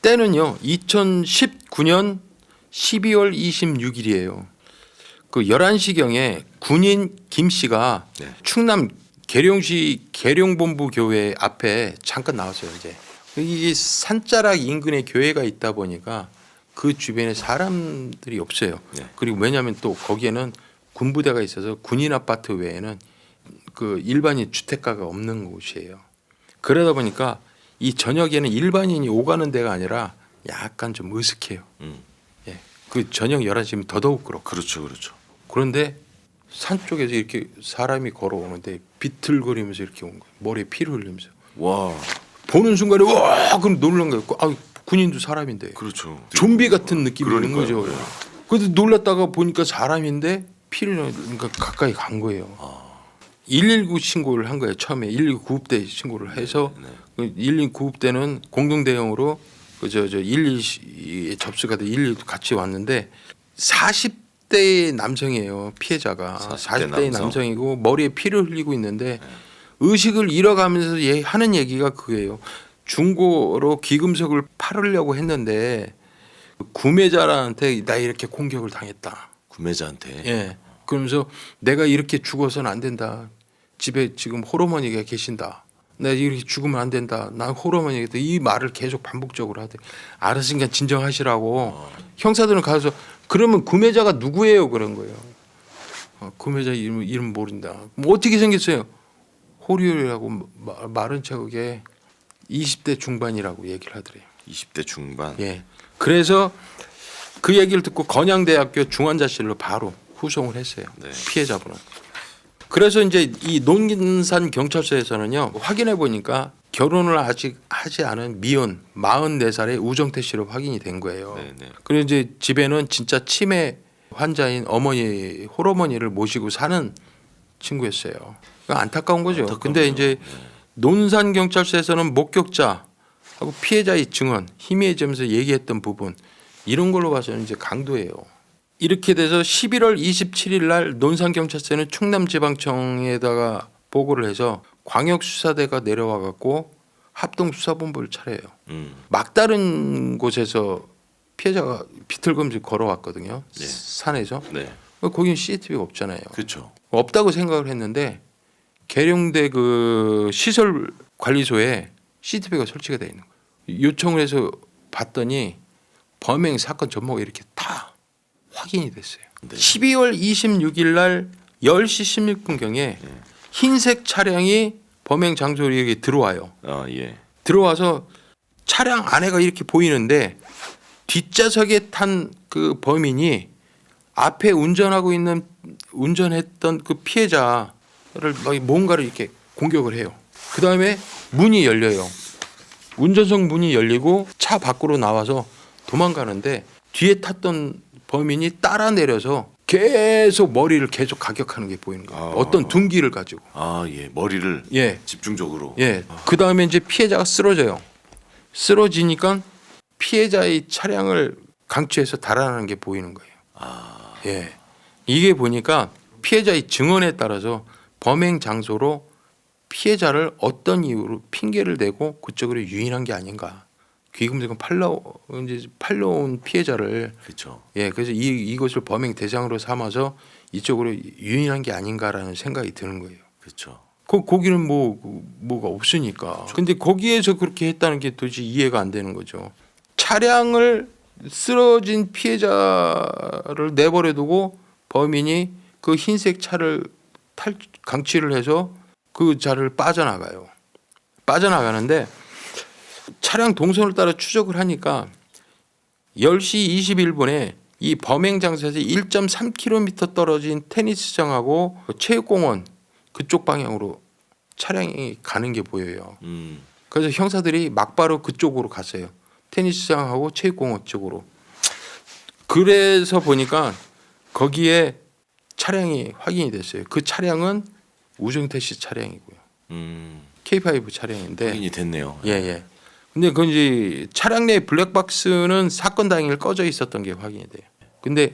때는요 2019년 12월 26일이에요. 그 11시경에 군인 김 씨가 네. 충남 계룡시 계룡본부 교회 앞에 잠깐 나왔어요. 이제 이게 산자락 인근에 교회가 있다 보니까 그 주변에 사람들이 없어요. 네. 그리고 왜냐하면 또 거기에는 군부대가 있어서 군인 아파트 외에는 그 일반인 주택가가 없는 곳이에요. 그러다 보니까 이 저녁에는 일반인이 오가는 데가 아니라 약간 좀 으슥해요. 예. 그 저녁 11시면 더더욱 그렇고. 그렇죠, 그렇죠. 그런데 산 쪽에서 이렇게 사람이 걸어오는데 비틀거리면서 이렇게 온 거예요. 머리에 피를 흘리면서. 와, 보는 순간에 와 그럼 놀란 거예요. 아 군인도 사람인데. 그렇죠. 좀비 같은 느낌이 있는 그러니까요. 거죠. 그래서 놀랐다가 보니까 사람인데 피를 그러니까 가까이 간 거예요. 119 신고를 한 거예요. 처음에 119 구급대 신고를 해서 네. 119 구급대는 공동 대응으로 그저 112 접수가 돼 112도 같이 왔는데 40대의 남성이에요. 피해자가 40대의 남성이고 머리에 피를 흘리고 있는데 의식을 잃어가면서 하는 얘기가 그거예요. 중고로 기금속을 팔으려고 했는데 구매자한테 나 이렇게 공격을 당했다. 구매자한테. 예. 그러면서 내가 이렇게 죽어서는 안 된다. 집에 지금 홀어머니가 계신다. 내가 이렇게 죽으면 안 된다. 난 홀어머니가 이 말을 계속 반복적으로 하대. 알았으니까 진정하시라고. 형사들은 가서 그러면 구매자가 누구예요? 그런 거예요. 구매자 이름 모른다. 뭐 어떻게 생겼어요? 호리호리라고 마른 척에 20대 중반이라고 얘기를 하더래요. 20대 중반. 예. 그래서 그 얘기를 듣고 건양대학교 중환자실로 바로 후송을 했어요. 네. 피해자분은. 그래서 이제 이 논산 경찰서에서는요 확인해 보니까 결혼을 아직 하지 않은 미혼 44살의 우정태 씨로 확인이 된 거예요. 네, 네. 그리고 이제 집에는 진짜 치매 환자인 어머니 홀어머니를 모시고 사는 친구였어요. 안타까운 거죠. 근데 이제 논산 경찰서에서는 목격자하고 피해자의 증언 희미해지면서 얘기했던 부분 이런 걸로 봐서는 이제 강도예요. 이렇게 돼서 11월 27일 날 논산경찰서는 충남지방청에다가 보고를 해서 광역수사대가 내려와 갖고 합동수사본부를 차려요. 막다른 곳에서 피해자가 비틀거리면서 걸어왔거든요. 네. 산에서. 네. 거기는 CCTV가 없잖아요. 그렇죠. 없다고 생각을 했는데 계룡대 그 시설관리소에 CCTV가 설치가 돼 있는 거예요. 요청을 해서 봤더니 범행 사건 전모가 이렇게 다 확인이 됐어요. 네. 12월 26일 날 10시 16분경에 흰색 차량이 범행 장소로 여기 들어와요. 아, 예. 들어와서 차량 안에가 이렇게 보이는데 뒷좌석에 탄 그 범인이 앞에 운전했던 그 피해자를 뭔가를 이렇게 공격을 해요. 그 다음에 문이 열려요. 운전석 문이 열리고 차 밖으로 나와서 도망가는데 뒤에 탔던 범인이 따라 내려서 계속 머리를 계속 가격하는 게 보이는 거예요. 어떤 둔기를 가지고. 아, 예. 머리를 예. 집중적으로. 예. 그 다음에 이제 피해자가 쓰러져요. 쓰러지니까 피해자의 차량을 강취해서 달아나는 게 보이는 거예요. 예. 이게 보니까 피해자의 증언에 따라서 범행 장소로 피해자를 어떤 이유로 핑계를 대고 그쪽으로 유인한 게 아닌가. 귀금속은 팔러온 피해자를 그렇죠. 예 그래서 이것을 범행 대상으로 삼아서 이쪽으로 유인한 게 아닌가라는 생각이 드는 거예요. 그렇죠. 거기는 뭐가 없으니까. 근데 거기에서 그렇게 했다는 게 도저히 이해가 안 되는 거죠. 차량을 쓰러진 피해자를 내버려두고 범인이 그 흰색 차를 강취를 해서 그 차를 빠져나가요. 빠져나가는데 차량 동선을 따라 추적을 하니까 10시 21분에 이 범행 장소에서 1.3km 떨어진 테니스장하고 체육공원 그쪽 방향으로 차량이 가는 게 보여요. 그래서 형사들이 막바로 그쪽으로 갔어요. 테니스장하고 체육공원 쪽으로. 그래서 보니까 거기에 차량이 확인이 됐어요. 그 차량은 우정태 씨 차량이고요. K5 차량인데. 확인이 됐네요. 예. 근데 그 이제 차량 내 블랙박스는 사건 당일 꺼져 있었던 게 확인이 돼요. 근데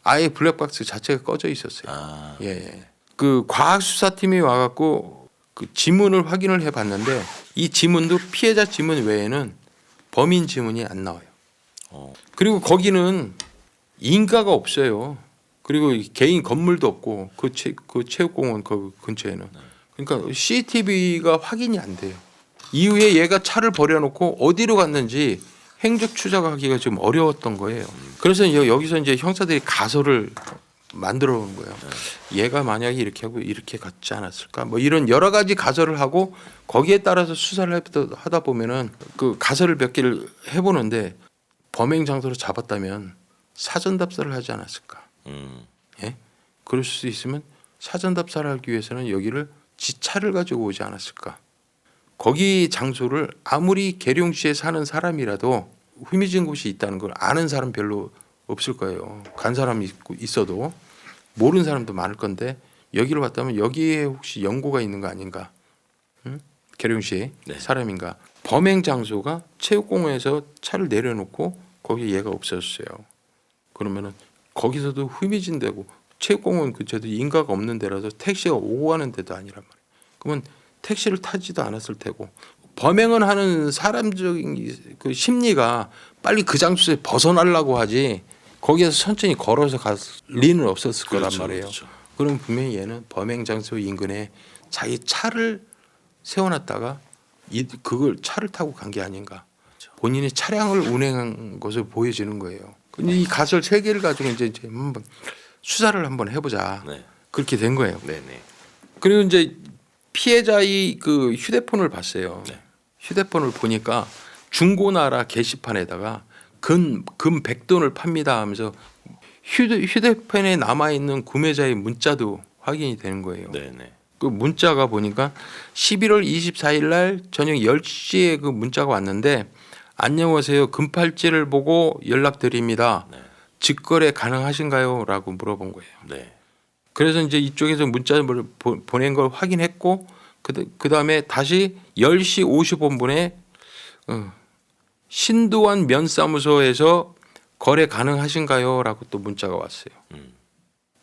아예 블랙박스 자체가 꺼져 있었어요. 예. 그 과학수사팀이 와갖고 그 지문을 확인을 해봤는데 이 지문도 피해자 지문 외에는 범인 지문이 안 나와요. 어. 그리고 거기는 인가가 없어요. 그리고 개인 건물도 없고 그 체육공원 그 근처에는 그러니까 CCTV가 확인이 안 돼요. 이후에 얘가 차를 버려놓고 어디로 갔는지 행적 추적하기가 좀 어려웠던 거예요. 그래서 여기서 이제 형사들이 가설을 만들어 온 거예요. 얘가 만약에 이렇게 하고 이렇게 갔지 않았을까? 뭐 이런 여러 가지 가설을 하고 거기에 따라서 수사를 하다 보면은 그 가설을 몇 개를 해보는데 범행 장소로 잡았다면 사전 답사를 하지 않았을까? 예? 그럴 수 있으면 사전 답사를 하기 위해서는 여기를 지 차를 가지고 오지 않았을까? 거기 장소를 아무리 계룡시에 사는 사람이라도 후미진 곳이 있다는 걸 아는 사람 별로 없을 거예요. 간 사람이 있어도 모르는 사람도 많을 건데 여기를 왔다면 여기에 혹시 연고가 있는 거 아닌가? 응? 계룡시 네. 사람인가? 범행 장소가 체육공원에서 차를 내려놓고 거기 얘가 없었어요. 그러면은 거기서도 후미진되고 체육공원 근처도 인가가 없는 데라서 택시가 오고 가는 데도 아니란 말이에요. 그러면 택시를 타지도 않았을 테고 범행을 하는 사람적인 그 심리가 빨리 그 장소에 벗어나려고 하지 거기에서 천천히 걸어서 갈 리는 없었을 거란 말이에요. 그렇죠. 그럼 분명히 얘는 범행 장소 인근에 자기 차를 세워놨다가 그걸 차를 타고 간 게 아닌가. 본인이 차량을 운행한 것을 보여지는 거예요. 근데 이 가설 세 개를 가지고 이제 한번 수사를 한번 해보자. 네. 그렇게 된 거예요. 네네. 그리고 이제 피해자의 그 휴대폰을 봤어요. 네. 휴대폰을 보니까 중고나라 게시판에다가 금 100돈을 팝니다 하면서 휴대폰에 남아 있는 구매자의 문자도 확인이 되는 거예요. 네네. 그 문자가 보니까 11월 24일 날 저녁 10시에 그 문자가 왔는데 안녕하세요. 금팔찌를 보고 연락드립니다. 네. 직거래 가능하신가요? 라고 물어본 거예요. 네. 그래서 이제 이쪽에서 문자를 보낸 걸 확인했고 그 다음에 다시 10시 55분에 신도안 면사무소에서 거래 가능하신가요? 라고 또 문자가 왔어요.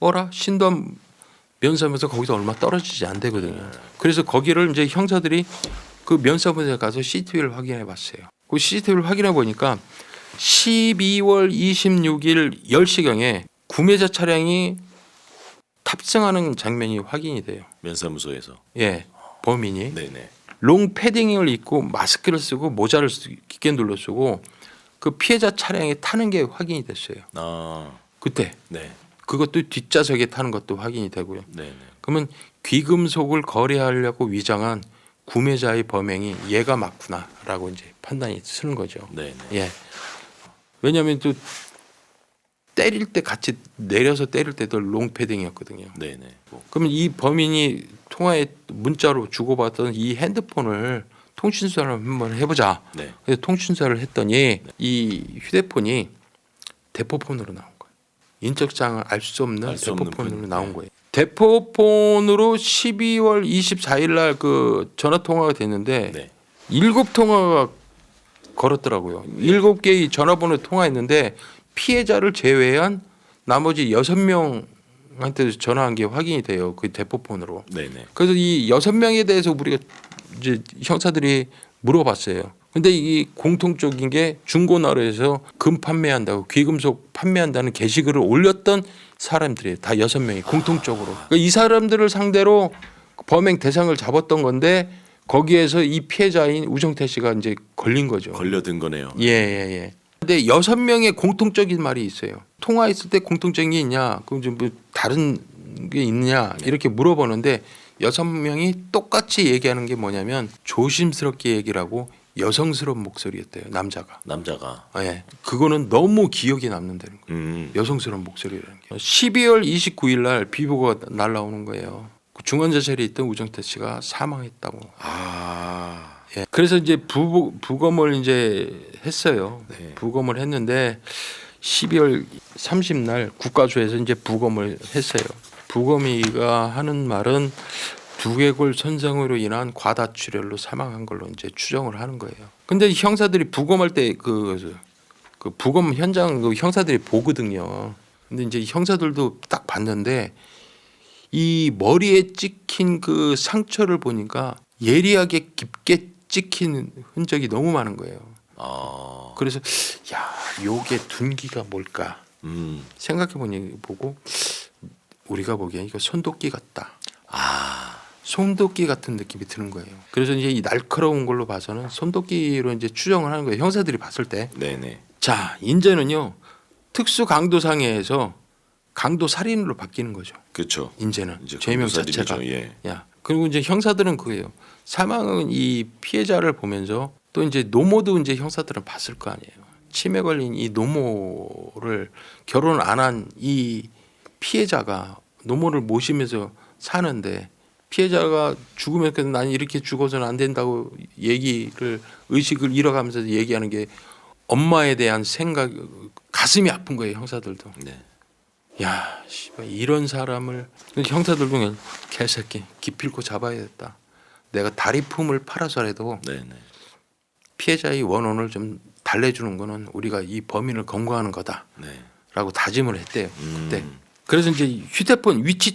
어라? 신도안 면사무소 거기서 얼마 떨어지지 안 되거든요. 그래서 거기를 이제 형사들이 그 면사무소에 가서 CCTV를 확인해 봤어요. 그 CCTV를 확인해 보니까 12월 26일 10시경에 구매자 차량이 탑승하는 장면이 확인이 돼요. 면사무소에서. 예, 범인이 네네. 롱 패딩을 입고 마스크를 쓰고 모자를 깊게 눌러 쓰고 그 피해자 차량에 타는 게 확인이 됐어요. 아. 그때 네. 그것도 뒷좌석에 타는 것도 확인이 되고요. 네네. 그러면 귀금속을 거래하려고 위장한 구매자의 범행이 얘가 맞구나라고 이제 판단이 쓰는 거죠. 네네. 예. 왜냐하면 또 때릴 때 같이 내려서 때릴 때도 롱패딩이었거든요. 네네. 뭐. 그러면 이 범인이 통화에 문자로 주고받던 이 핸드폰을 통신수사를 한번 해보자. 네. 그래서 통신수사를 했더니 이 휴대폰이 대포폰으로 나온 거예요. 인적사항을 알 수 없는 알수 없는 대포폰으로 분. 나온 네. 거예요. 대포폰으로 12월 24일 날 그 전화 통화가 됐는데 네. 7통화가 걸었더라고요. 7개의 전화번호 통화했는데 피해자를 제외한 나머지 6명한테 전화한 게 확인이 돼요. 그 대포폰으로. 네네. 그래서 이 6명에 대해서 우리가 이제 형사들이 물어봤어요. 근데 이 공통적인 게 중고나라에서 금 판매한다고 귀금속 판매한다는 게시글을 올렸던 사람들이에요. 다 6명이 공통적으로. 그러니까 이 사람들을 상대로 범행 대상을 잡았던 건데 거기에서 이 피해자인 우정태 씨가 이제 걸린 거죠. 걸려든 거네요. 예, 예, 예. 근데 6명의 공통적인 말이 있어요. 통화했을 때 공통적인 게 있냐? 그럼 좀 뭐 다른 게 있느냐? 이렇게 물어보는데 6명이 똑같이 얘기하는 게 뭐냐면 조심스럽게 얘기를 하고 여성스러운 목소리였대요. 남자가. 남자가. 예. 그거는 너무 기억에 남는다는 거예요. 여성스러운 목소리라는 게. 12월 29일 날 비보가 날라오는 거예요. 그 중환자실에 있던 우정태 씨가 사망했다고. 아. 예. 그래서 이제 부검을 이제 했어요. 네. 부검을 했는데 12월 30날 국가수에서 이제 부검을 했어요. 부검이가 하는 말은 두개골 손상으로 인한 과다출혈로 사망한 걸로 이제 추정을 하는 거예요. 근데 형사들이 부검할 때 그 부검 현장 그 형사들이 보거든요. 근데 이제 형사들도 딱 봤는데 이 머리에 찍힌 그 상처를 보니까 예리하게 깊게 찍힌 흔적이 너무 많은 거예요. 그래서 야, 요게 둔기가 뭘까 생각해 보고 우리가 보기엔 이거 손도끼 같다. 손도끼 같은 느낌이 드는 거예요. 그래서 이제 이 날카로운 걸로 봐서는 손도끼로 이제 추정을 하는 거예요. 형사들이 봤을 때. 네네. 자, 이제는요 특수 강도상해에서 강도 살인으로 바뀌는 거죠. 그렇죠. 이제는 이제 죄명 강도살인이죠. 자체가. 예. 야, 그리고 이제 형사들은 그거예요. 사망은 이 피해자를 보면서 또 이제 노모도 이제 형사들은 봤을 거 아니에요. 치매 걸린 이 노모를 결혼 안 한 이 피해자가 노모를 모시면서 사는데 피해자가 죽으면 난 이렇게 죽어서는 안 된다고 얘기를 의식을 잃어가면서 얘기하는 게 엄마에 대한 생각 가슴이 아픈 거예요. 형사들도. 네. 야, 씨발 이런 사람을 형사들 중에 개새끼 기필코 잡아야겠다. 내가 다리 품을 팔아서라도 네네. 피해자의 원혼을 좀 달래주는 거는 우리가 이 범인을 검거하는 거다라고 네. 다짐을 했대요. 그때. 그래서 이제 휴대폰 위치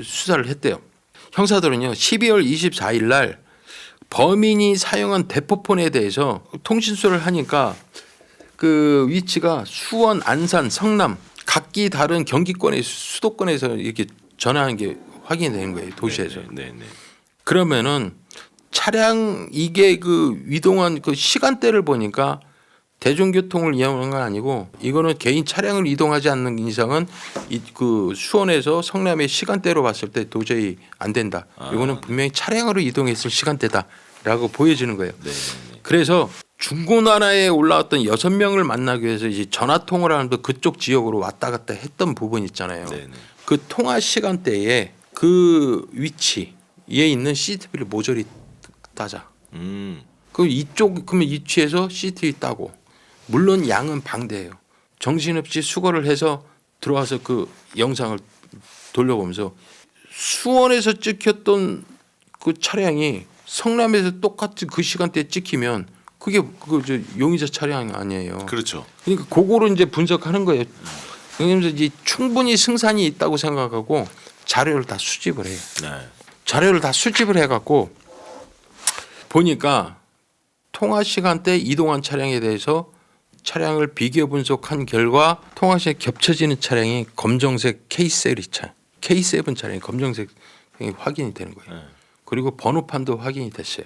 수사를 했대요. 형사들은요 12월 24일 날 범인이 사용한 대포폰에 대해서 통신수를 하니까 그 위치가 수원, 안산, 성남 각기 다른 경기권의 수도권에서 이렇게 전화하는 게 확인이 되는 거예요. 도시에서. 네네. 그러면은 차량 이게 그 이동한 그 시간대를 보니까 대중교통을 이용한 건 아니고 이거는 개인 차량을 이동하지 않는 이상은 이 그 수원에서 성남의 시간대로 봤을 때 도저히 안 된다. 이거는 분명히 차량으로 이동했을 시간대다라고 보여지는 거예요. 네. 그래서 중고나라에 올라왔던 6명을 만나기 위해서 이제 전화 통화를 하면서 그쪽 지역으로 왔다 갔다 했던 부분 있잖아요. 네네. 그 통화 시간대에 그 위치에 있는 CCTV를 모조리 따자. 그 이쪽 그러면 위치에서 CCTV 따고 물론 양은 방대해요. 정신없이 수거를 해서 들어와서 그 영상을 돌려보면서 수원에서 찍혔던 그 차량이 성남에서 똑같이 그 시간대에 찍히면 그게 그 용의자 차량 아니에요. 그렇죠. 그러니까 그거를 이제 분석하는 거예요. 그러면서 이제 충분히 승산이 있다고 생각하고 자료를 다 수집을 해요. 네. 자료를 다 수집을 해갖고 보니까 통화 시간대 이동한 차량에 대해서 차량을 비교 분석한 결과 통화 시에 겹쳐지는 차량이 검정색 K7 차량이 검정색이 확인이 되는 거예요. 네. 그리고 번호판도 확인이 됐어요.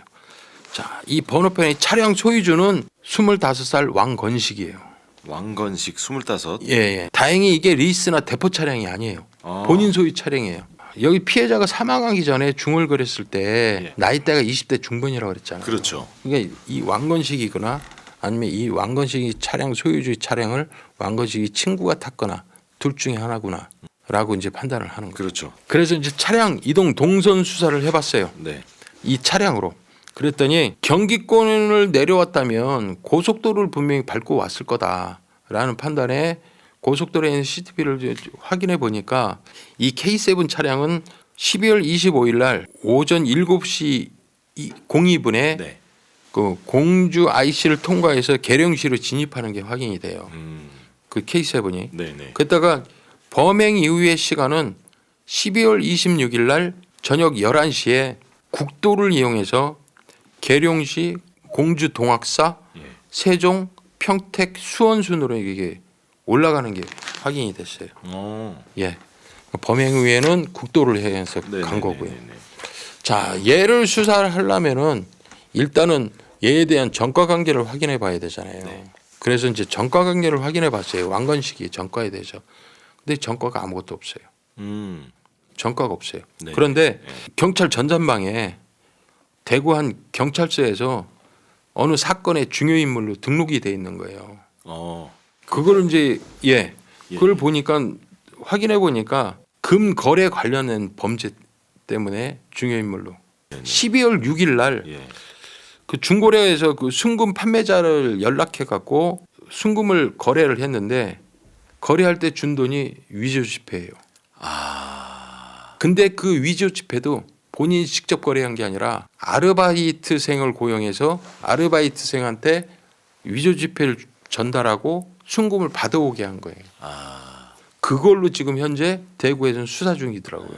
자, 이 번호판의 차량 소유주는 25살 왕건식이에요. 왕건식 25. 예. 다행히 이게 리스나 대포 차량이 아니에요. 본인 소유 차량이에요. 여기 피해자가 사망하기 전에 중얼거렸을 때 예. 나이대가 20대 중반이라고 그랬잖아요. 그렇죠. 그러니까 이 왕건식이거나 아니면 이 왕건식이 차량 소유주의 차량을 왕건식이 친구가 탔거나 둘 중에 하나구나라고 이제 판단을 하는 거예요. 그렇죠. 그래서 이제 차량 이동 동선 수사를 해봤어요. 네. 이 차량으로. 그랬더니 경기권을 내려왔다면 고속도로를 분명히 밟고 왔을 거다라는 판단에 고속도로에 있는 CCTV를 확인해 보니까 이 K7 차량은 12월 25일 날 오전 7시 02분에 네. 그 공주 IC를 통과해서 계령시로 진입하는 게 확인이 돼요. 그 K7이. 네네. 그랬다가 범행 이후의 시간은 12월 26일 날 저녁 11시에 국도를 이용해서 계룡시, 공주 동학사, 예. 세종, 평택, 수원 순으로 이게 올라가는 게 확인이 됐어요. 예. 범행 후에는 국도를 해서 간 거고요. 자, 얘를 수사를 하려면은 일단은 얘에 대한 전과 관계를 확인해 봐야 되잖아요. 네. 그래서 이제 전과 관계를 확인해 봤어요. 왕건식이 전과에 대해서. 근데 전과가 아무것도 없어요. 전과가 없어요. 네. 그런데 네. 경찰 전산망에 대구 한 경찰서에서 어느 사건의 중요 인물로 등록이 돼 있는 거예요. 그걸 이제 그걸 보니까 확인해 보니까 금 거래 관련된 범죄 때문에 중요 인물로 12월 6일 날 그 중고래에서 그 순금 판매자를 연락해 갖고 순금을 거래를 했는데 거래할 때 준 돈이 위조 지폐예요. 근데 그 위조 지폐도 본인이 직접 거래한 게 아니라 아르바이트생을 고용해서 아르바이트생한테 위조 지폐를 전달하고 순금을 받아오게 한 거예요. 그걸로 지금 현재 대구에서는 수사 중이더라고요.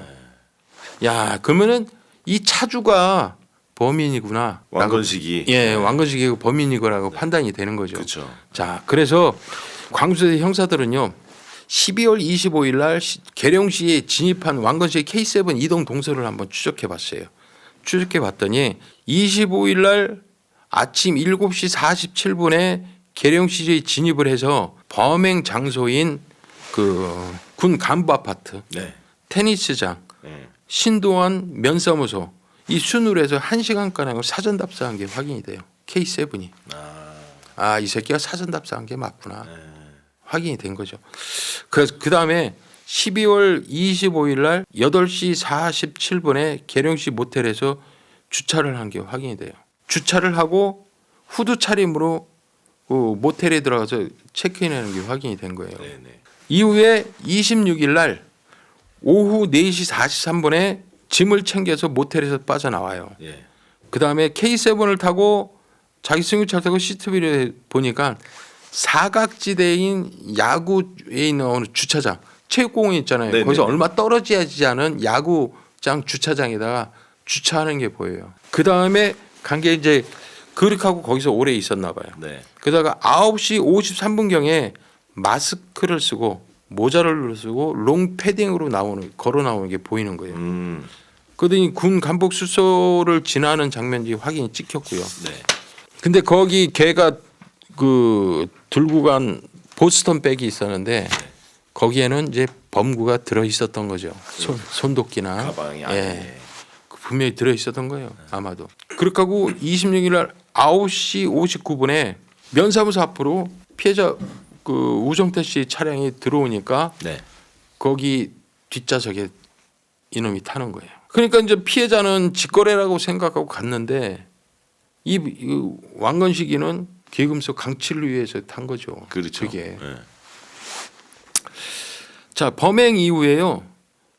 야, 그러면은 이 차주가 범인이구나. 왕건식이. 예, 왕건식이 범인이거라고 판단이 되는 거죠. 그렇죠. 자, 그래서 광주대 형사들은요. 12월 25일 날 계룡시에 진입한 왕건식의 K7 이동 동서를 한번 추적해 봤어요. 추적해 봤더니 25일 날 아침 7시 47분에 계룡시에 진입을 해서 범행 장소인 그 군 간부 아파트, 네. 테니스장, 네. 신도원 면사무소 이 순으로 해서 1시간가량 사전 답사한 게 확인이 돼요. K7이. 이 새끼가 사전 답사한 게 맞구나. 확인이 된 거죠. 그래서 그다음에 12월 25일 날 8시 47분에 계룡시 모텔에서 주차를 한 게 확인이 돼요. 주차를 하고 후드 차림으로 그 모텔에 들어가서 체크인하는 게 확인이 된 거예요. 네네. 이후에 26일 날 오후 4시 43분에 짐을 챙겨서 모텔에서 빠져나와요. 예. 그다음에 K7을 타고 자기 승용차를 타고 CCTV를 보니까 사각지대인 야구에 있는 어느 주차장 체육공원 있잖아요. 네네네. 거기서 얼마 떨어지지 않은 야구장 주차장에다가 주차하는 게 보여요. 그다음에 간 게 이제 그렇게 하고 거기서 오래 있었나 봐요. 네. 그러다가 9시 53분경에 마스크를 쓰고 모자를 쓰고 롱 패딩으로 걸어 나오는 게 보이는 거예요. 그러더니 군 간복 수소를 지나는 장면이 확인이 찍혔고요. 네. 근데 거기 걔가 그 들고 간 보스턴 백이 있었는데 거기에는 이제 범구가 들어 있었던 거죠. 손도끼나 가방이 안에. 분명히 들어 있었던 거예요. 아마도. 그렇게 하고 26일 날 9시 59분에 면사무소 앞으로 피해자 그 우정태 씨 차량이 들어오니까 네. 거기 뒷좌석에 이놈이 타는 거예요. 그러니까 이제 피해자는 직거래라고 생각하고 갔는데 이 왕건식이는 계금소 강취를 위해서 탄 거죠. 그렇죠. 그게. 네. 자, 범행 이후에요.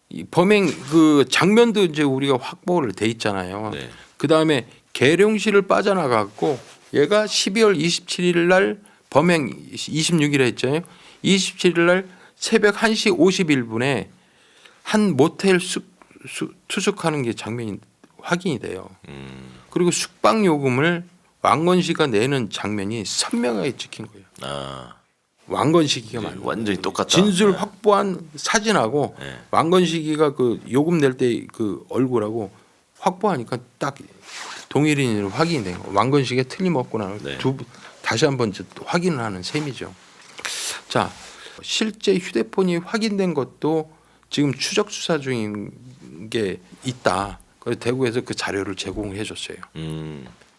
이 범행 그 장면도 이제 우리가 확보를 돼 있잖아요. 네. 그다음에 계룡시를 빠져나갔고 얘가 12월 27일 날 범행 26일에 했잖아요. 27일 날 새벽 1시 51분에 한 모텔 투숙하는 게 장면이 확인이 돼요. 그리고 숙박 요금을 왕건식이가 내는 장면이 선명하게 찍힌 거예요. 왕건식이가 맞는 완전히 똑같다. 진술 네. 확보한 사진하고 네. 왕건식이가 그 요금 낼 때 그 얼굴하고 확보하니까 딱 동일인으로 확인이 된 거예요. 왕건식이 틀림없구나. 네. 다시 한번 또 확인을 하는 셈이죠. 자, 실제 휴대폰이 확인된 것도 지금 추적 수사 중인 게 있다. 그래서 대구에서 그 자료를 제공해 줬어요.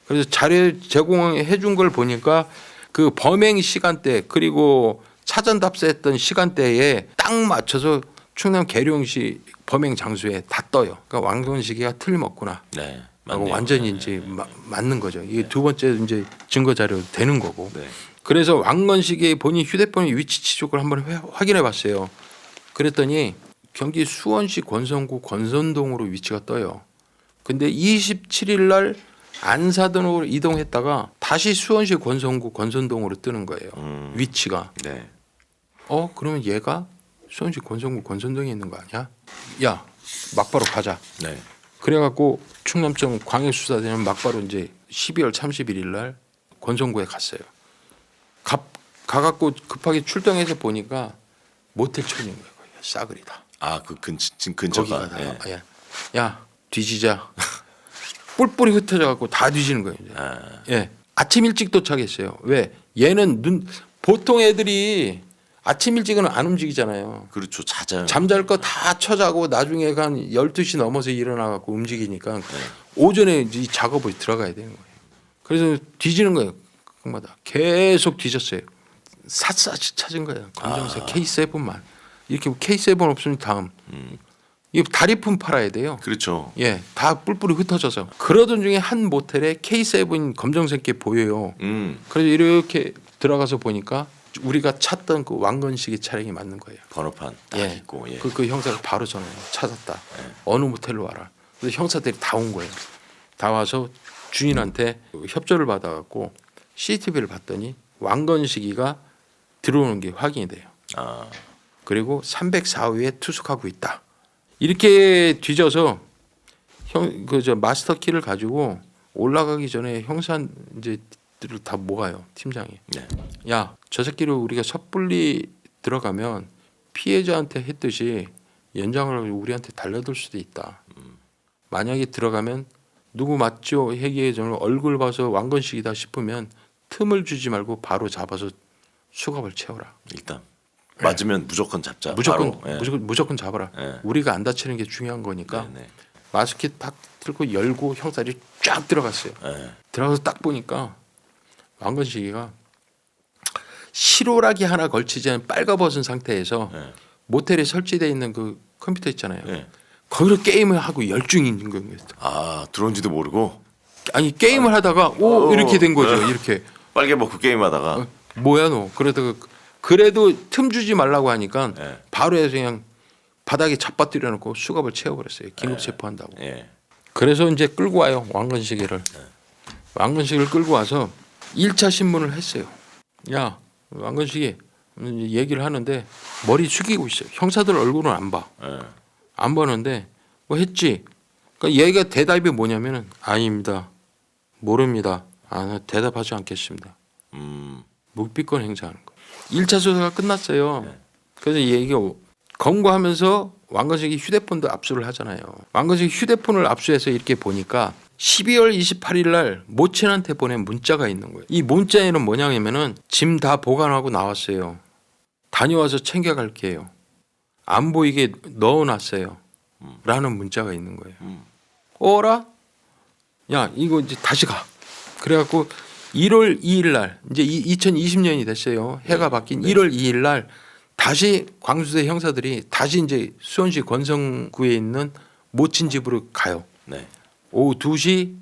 그래서 자료 제공해 준 걸 보니까 그 범행 시간대 그리고 사전 답사했던 시간대에 딱 맞춰서 충남 계룡시 범행 장소에 다 떠요. 그러니까 왕건식이가 틀림없구나. 네. 하고 맞네요. 완전히 이제 맞는 거죠. 이게 두 번째 이제 증거 자료 되는 거고. 네. 그래서 왕건식이 본인 휴대폰의 위치 추적을 한번 확인해 봤어요. 그랬더니 경기 수원시 권선구 권선동으로 위치가 떠요. 근데 27일 날 안사동으로 이동했다가 다시 수원시 권선구 권선동으로 뜨는 거예요. 위치가. 네. 그러면 얘가 수원시 권선구 권선동에 있는 거 아니야? 야, 막바로 가자. 네. 그래갖고 충남청 광역수사대는 막바로 이제 12월 31일 날 권선구에 갔어요. 가갖고 급하게 출동해서 보니까 모텔촌인 거예요. 싸그리다. 그 근처가. 거기가 네. 다. 야 뒤지자. 뿔뿔이 흩어져 갖고 다 뒤지는 거예요. 이제. 예. 아침 일찍 도착했어요. 왜? 얘는 보통 애들이 아침 일찍은 안 움직이잖아요. 그렇죠. 잦아요. 잠잘 거 다 쳐자고 나중에 한 12시 넘어서 일어나 갖고 움직이니까 오전에 이 작업을 들어가야 되는 거예요. 그래서 뒤지는 거예요. 그마다 계속 뒤졌어요. 샅샅이 찾은 거예요. 검정색 K7만. 이렇게 K7 없으면 다음. 이거 다리품 팔아야 돼요. 그렇죠. 예, 다 뿔뿔이 흩어져서 그러던 중에 한 모텔에 K7 검정색 게 보여요. 그래서 이렇게 들어가서 보니까 우리가 찾던 그 왕건식의 차량이 맞는 거예요. 번호판 딱 예. 있고. 예. 그 형사가 바로 전화해 찾았다. 어느 모텔로 와라. 그래서 형사들이 다 온 거예요. 다 와서 주인한테 협조를 받아갖고 CCTV를 봤더니 왕건식이가 들어오는 게 확인이 돼요. 그리고 304호에 투숙하고 있다. 이렇게 뒤져서 마스터 키를 가지고 올라가기 전에 형사 이제들을 다 모아요 팀장이. 네. 야, 저 새끼를 우리가 섣불리 들어가면 피해자한테 했듯이 연장을 하고 우리한테 달려들 수도 있다. 만약에 들어가면 누구 맞죠? 회계의 전을 얼굴 봐서 왕건식이다 싶으면 틈을 주지 말고 바로 잡아서 수갑을 채워라. 일단 맞으면 무조건 잡자. 무조건 바로. 예. 무조건 잡아라. 예. 우리가 안 다치는 게 중요한 거니까. 네, 네. 마스크 딱 들고 열고 형사들이 쫙 들어갔어요. 예. 들어가서 딱 보니까 왕건식이가 실오라기 하나 걸치지 않은 빨가벗은 상태에서 예. 모텔에 설치되어 있는 그 컴퓨터 있잖아요. 예. 거기서 게임을 하고 열중인 거예요. 아 들어온지도 모르고 아니 게임을 하다가 오 이렇게 된 거죠. 이렇게 빨개 먹고 게임하다가 뭐야 너. 그러다가 그래도 틈 주지 말라고 하니까 예. 바로 해서 그냥 바닥에 잡아뜨려 놓고 수갑을 채워버렸어요. 긴급 체포한다고. 예. 그래서 이제 끌고 와요. 왕건식이를. 왕건식을 끌고 와서 1차 신문을 했어요. 야 왕건식이 얘기를 하는데 머리 숙이고 있어요. 형사들 얼굴은 안 봐. 예. 안 보는데 뭐 했지. 그러니까 얘가 대답이 뭐냐면은 아닙니다. 모릅니다. 아 대답하지 않겠습니다. 묵비권 행사하는 거. 1차 수사가 끝났어요. 그래서 얘기가 검거하면서 왕건식이 휴대폰도 압수를 하잖아요. 왕건식이 휴대폰을 압수해서 이렇게 보니까 12월 28일 날 모친한테 보낸 문자가 있는 거예요. 이 문자에는 뭐냐면은 짐 다 보관하고 나왔어요. 다녀와서 챙겨갈게요. 안 보이게 넣어놨어요. 라는 문자가 있는 거예요. 어라? 야 이거 이제 다시 가. 그래갖고 1월 2일 날 이제 2020년이 됐어요. 해가 바뀐 1월 2일 날 다시 광주대 형사들이 다시 이제 수원시 권성구에 있는 모친 집으로 가요. 네. 오후 2시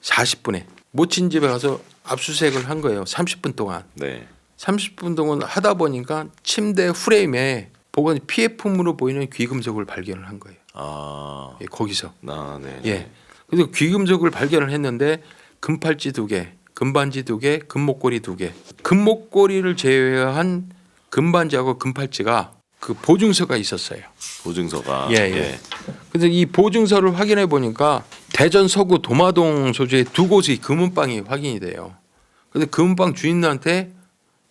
40분에 모친 집에 가서 압수수색을 한 거예요. 30분 동안. 네. 30분 동안 하다 보니까 침대 프레임에 보건 피해품으로 보이는 귀금속을 발견을 한 거예요. 아. 예, 거기서. 아, 네. 예. 그래서 귀금속을 발견을 했는데 금팔찌 2개, 금반지 2개, 금목걸이 2개. 금목걸이를 제외한 금반지하고 금팔찌가 그 보증서가 있었어요. 보증서가. 예. 그래서 이 보증서를 확인해 보니까 대전 서구 도마동 소재의 두 곳의 금은방이 확인이 돼요. 그래서 금은방 주인한테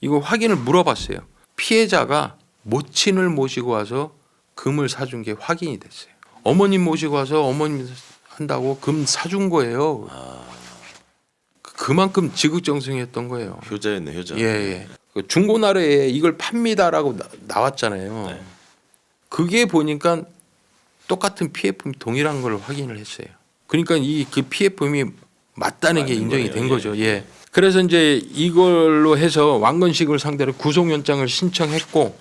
이거 확인을 물어봤어요. 피해자가 모친을 모시고 와서 금을 사준 게 확인이 됐어요. 어머님 모시고 와서 어머님 한다고 금 사준 거예요. 그만큼 지극정성이었던 거예요. 효자였네, 효자. 예. 그 중고나라에 이걸 팝니다라고 나왔잖아요. 네. 그게 보니까 똑같은 피해품이 동일한 걸 확인을 했어요. 그러니까 이 그 피해품이 맞다는 게 맞는 인정이 거네요. 된 거죠. 예. 그래서 이제 이걸로 해서 왕건식을 상대로 구속영장을 신청했고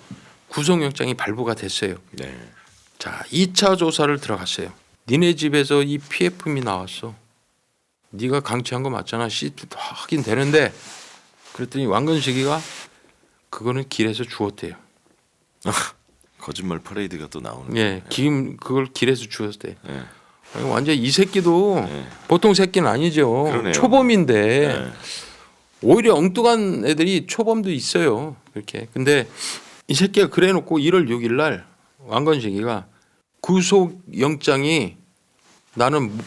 구속영장이 발부가 됐어요. 네. 자, 2차 조사를 들어갔어요. 니네 집에서 이 피해품이 나왔어. 네가 강취한 거 맞잖아. CCTV도 확인되는데 그랬더니 왕건식이가 그거는 길에서 주웠대요. 거짓말 퍼레이드가 또 나오는. 예, 그걸 길에서 주웠대. 예. 아니, 완전 이 새끼도 예. 보통 새끼는 아니죠. 그러네요. 초범인데 예. 오히려 엉뚱한 애들이 초범도 있어요. 이렇게. 근데 이 새끼가 그래놓고 1월 6일 날 왕건식이가 구속영장이 나는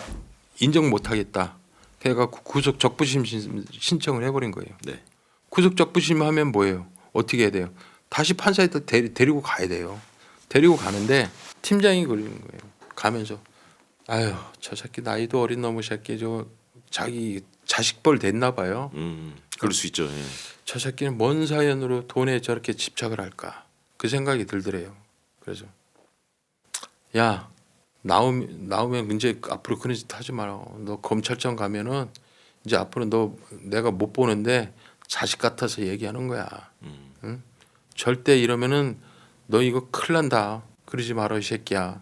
인정 못하겠다. 그래갖고 구속 적부심 신청을 해버린 거예요. 네. 구속 적부심 하면 뭐예요? 어떻게 해야 돼요? 다시 판사에다 데리고 가야 돼요. 데리고 가는데 팀장이 걸리는 거예요. 가면서 아유 저 새끼 나이도 어린 놈의 새끼 저 자기 자식벌 됐나 봐요. 그럴 수 있죠. 예. 저 새끼는 뭔 사연으로 돈에 저렇게 집착을 할까 그 생각이 들더래요. 그래서 야 나오면 이제 앞으로 그런 짓 하지 마라. 너 검찰청 가면은 이제 앞으로 너 내가 못 보는데 자식 같아서 얘기하는 거야. 응? 절대 이러면은 너 이거 큰일 난다. 그러지 마라 이 새끼야.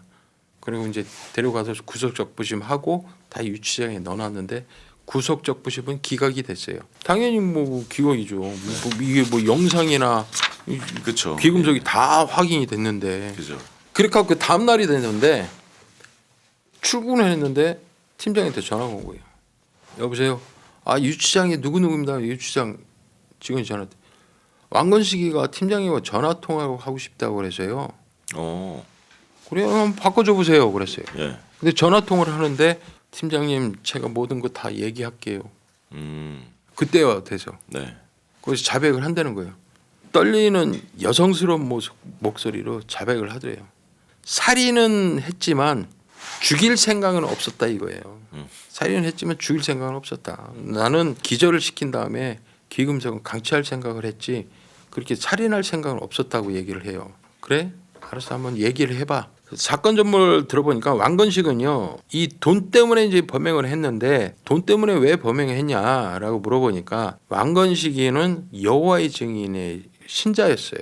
그리고 이제 데려가서 구속적부심 하고 다 유치장에 넣어놨는데 구속적부심은 기각이 됐어요. 당연히 뭐 기각이죠. 뭐 이게 뭐 영상이나 그렇죠. 귀금속이 다 확인이 됐는데 그죠. 그렇게 하고 그 다음 날이 됐는데 출근을 했는데 팀장한테 전화가 온 거예요. 여보세요. 아 유치장에 누구입니다. 유치장 직원이 전화. 왕건식이가 팀장님과 전화 통화를 하고 싶다고 그래서요. 어. 그래 한번 바꿔줘 보세요. 그랬어요. 예. 근데 전화 통화를 하는데 팀장님 제가 모든 거 다 얘기할게요. 음. 그때와 돼서 네. 거기서 자백을 한다는 거예요. 떨리는 여성스러운 목소리로 자백을 하더래요. 살인은 했지만 죽일 생각은 없었다 이거예요. 살인은 했지만 죽일 생각은 없었다. 나는 기절을 시킨 다음에 귀금속은 강취할 생각을 했지 그렇게 살인할 생각은 없었다고 얘기를 해요. 그래? 알았어 한번 얘기를 해봐. 사건 전모를 들어보니까 왕건식은요 이 돈 때문에 이제 범행을 했는데 돈 때문에 왜 범행을 했냐라고 물어보니까 왕건식이는 여호와의 증인의 신자였어요.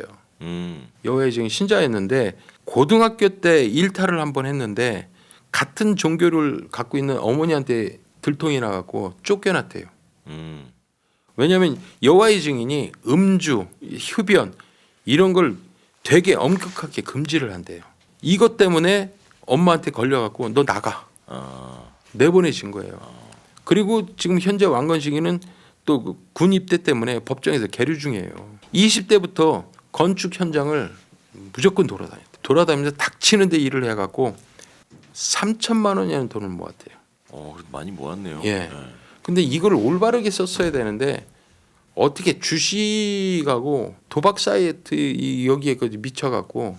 여호와의 증인 신자였는데 고등학교 때 일탈을 한번 했는데 같은 종교를 갖고 있는 어머니한테 들통이 나갖고 쫓겨났대요. 왜냐하면 여호와의 증인이 음주, 흡연 이런 걸 되게 엄격하게 금지를 한대요. 이것 때문에 엄마한테 걸려갖고 너 나가 내보내진 거예요. 그리고 지금 현재 왕건식이는 또 군 입대 때문에 법정에서 계류 중이에요. 20대부터 건축 현장을 무조건 돌아다니면서 닥치는데 일을 해갖고 3천만 원이라는 돈을 모았대요. 그래도 많이 모았네요. 예. 네. 근데 이걸 올바르게 썼어야 되는데 어떻게 주식하고 도박 사이트 여기에 미쳐갖고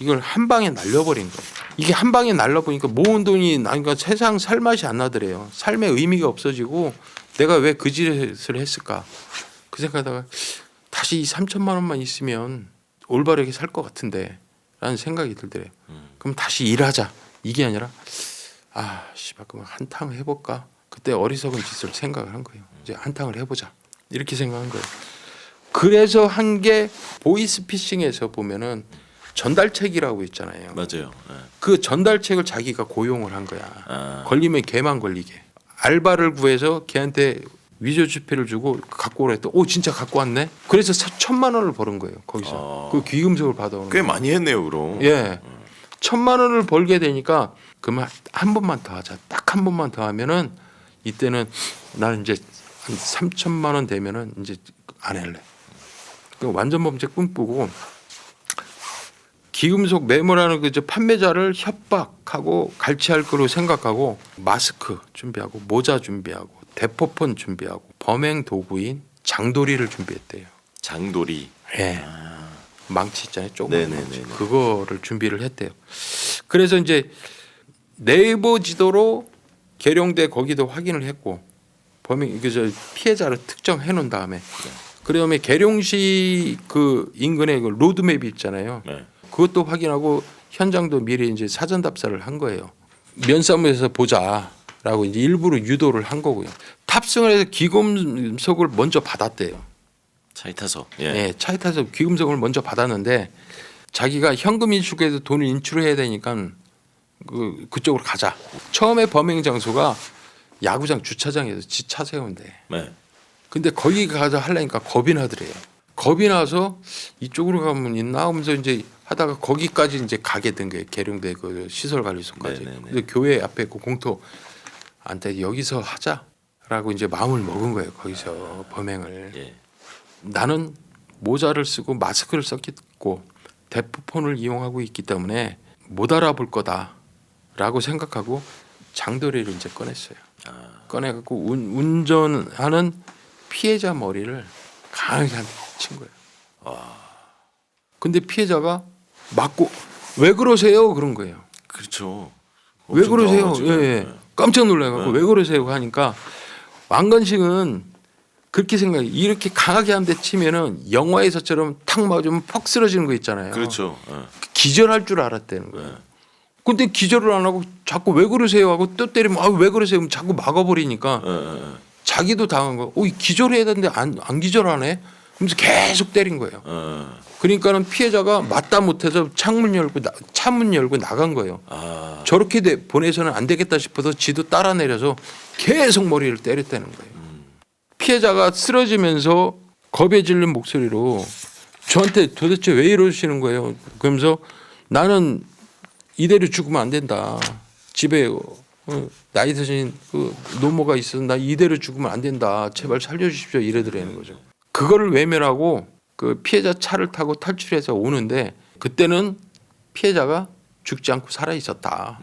이걸 한 방에 날려버린 거예요. 이게 한 방에 날려보니까 모은 돈이 나니까 세상 살 맛이 안 나더래요. 삶의 의미가 없어지고 내가 왜 그 짓을 했을까 그 생각하다가 다시 이 3천만 원만 있으면 올바르게 살 것 같은데 라는 생각이 들더래요. 그럼 다시 일하자 이게 아니라 씨발 그럼 한탕 해볼까 그때 어리석은 짓을 생각을 한 거예요. 이제 한탕을 해보자 이렇게 생각한 거예요. 그래서 한 게 보이스피싱에서 보면은 전달책이라고 있잖아요. 맞아요. 네. 그 전달책을 자기가 고용을 한 거야. 걸리면 걔만 걸리게. 알바를 구해서 걔한테 위조 지폐를 주고 갖고 오라 했더니 진짜 갖고 왔네. 그래서 1,000만 원을 버는 거예요. 거기서. 그 귀금속을 받아오는 꽤 거예요. 많이 했네요, 그럼. 예. 1,000만 원을 벌게 되니까 그러면 한 번만 더 하자. 딱 한 번만 더 하면은 이때는 이제 한 3천만 원 되면은 이제 안 할래. 그 완전 범죄 꿈꾸고 귀금속 매물하는 그 판매자를 협박하고 갈취할 거로 생각하고 마스크 준비하고 모자 준비하고 대포폰 준비하고 범행 도구인 장도리를 준비했대요. 장도리. 예. 망치 있잖아요. 조그만 망치. 네네네네. 그거를 준비를 했대요. 그래서 이제 네이버 지도로 계룡대 거기도 확인을 했고 피해자를 특정해 놓은 다음에 그다음에 계룡시 그 인근에 그 로드맵이 있잖아요. 네. 그것도 확인하고 현장도 미리 이제 사전 답사를 한 거예요. 면사무에서 보자라고 이제 일부러 유도를 한 거고요. 탑승을 해서 귀금속을 먼저 받았대요. 차에 타서. 예, 차에 타서 귀금속을 먼저 받았는데 자기가 현금 인출해서 돈을 인출해야 되니까 그쪽으로 가자. 처음에 범행 장소가 야구장 주차장에서 지 차 세운대. 네. 근데 거기 가서 하려니까 겁이 나더래요. 겁이 나서 이쪽으로 가면 있나 하면서 이제 하다가 거기까지 이제 가게 된 거예요. 계룡대 그 시설관리소까지. 근데 교회 앞에 그 공터한테 여기서 하자라고 이제 마음을 먹은 거예요. 거기서 범행을. 예. 나는 모자를 쓰고 마스크를 썼고 대포폰을 이용하고 있기 때문에 못 알아볼 거다라고 생각하고 장도리를 이제 꺼냈어요. 꺼내갖고 운전하는 피해자 머리를 강하게 한 대 친 거예요. 근데 피해자가 맞고 왜 그러세요? 그런 거예요. 그렇죠. 왜 그러세요? 당황하죠. 예. 깜짝 놀라갖고 왜 그러세요? 하니까 왕건식은 그렇게 생각해. 이렇게 강하게 한 대 치면은 영화에서처럼 탁 맞으면 퍽 쓰러지는 거 있잖아요. 그렇죠. 예. 기절할 줄 알았다는 거예요. 근데 기절을 안 하고 자꾸 왜 그러세요? 하고 또 때리면 왜 그러세요? 그럼 자꾸 막아버리니까 자기도 당한 거. 기절해야 되는데 안 기절하네? 그러면서 계속 때린 거예요. 그러니까는 피해자가 맞다 못해서 창문 열고 나간 거예요. 저렇게 보내서는 안 되겠다 싶어서 지도 따라 내려서 계속 머리를 때렸다는 거예요. 피해자가 쓰러지면서 겁에 질린 목소리로 저한테 도대체 왜 이러시는 거예요? 그러면서 나는 이대로 죽으면 안 된다. 집에 나이 드신 그 노모가 있어서 나 이대로 죽으면 안 된다. 제발 살려주십시오. 이래더라는 거죠. 그거를 외면하고 그 피해자 차를 타고 탈출해서 오는데 그때는 피해자가 죽지 않고 살아 있었다.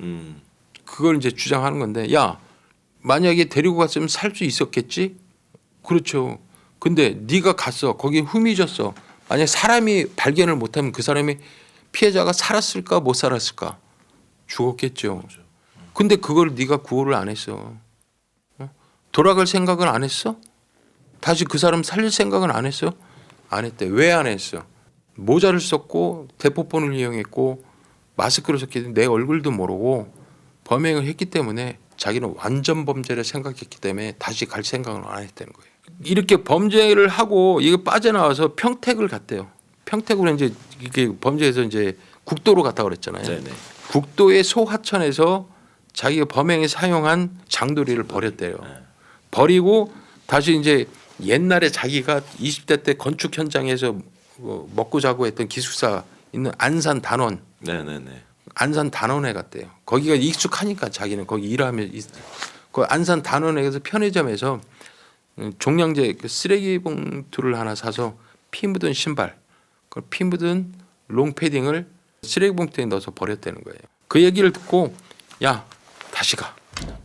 그걸 이제 주장하는 건데 야 만약에 데리고 갔으면 살 수 있었겠지? 그렇죠. 근데 네가 갔어. 거기 흠이졌어. 만약 사람이 발견을 못하면 그 사람이 피해자가 살았을까 못 살았을까? 죽었겠죠. 근데 그걸 네가 구호를 안 했어. 돌아갈 생각은 안 했어? 다시 그 사람 살릴 생각은 안 했어? 안 했대. 왜 안 했어? 모자를 썼고 대포폰을 이용했고 마스크를 썼기 때문에 내 얼굴도 모르고 범행을 했기 때문에 자기는 완전 범죄를 생각했기 때문에 다시 갈 생각을 안 했다는 거예요. 이렇게 범죄를 하고 이거 빠져나와서 평택을 갔대요. 평택으로 이제 이게 범죄에서 이제 국도로 갔다 그랬잖아요. 네네. 국도의 소하천에서 자기가 범행에 사용한 장도리를 버렸대요. 버리고 다시 이제 옛날에 자기가 20대 때 건축 현장에서 먹고 자고 했던 기숙사 있는 안산 단원, 네네네. 안산 단원에 갔대요. 거기가 익숙하니까 자기는 거기 일하며 그 안산 단원에 가서 편의점에서 종량제 그 쓰레기 봉투를 하나 사서 피 묻은 신발, 그 피 묻은 롱패딩을 쓰레기 봉투에 넣어서 버렸다는 거예요. 그 얘기를 듣고 야 다시 가.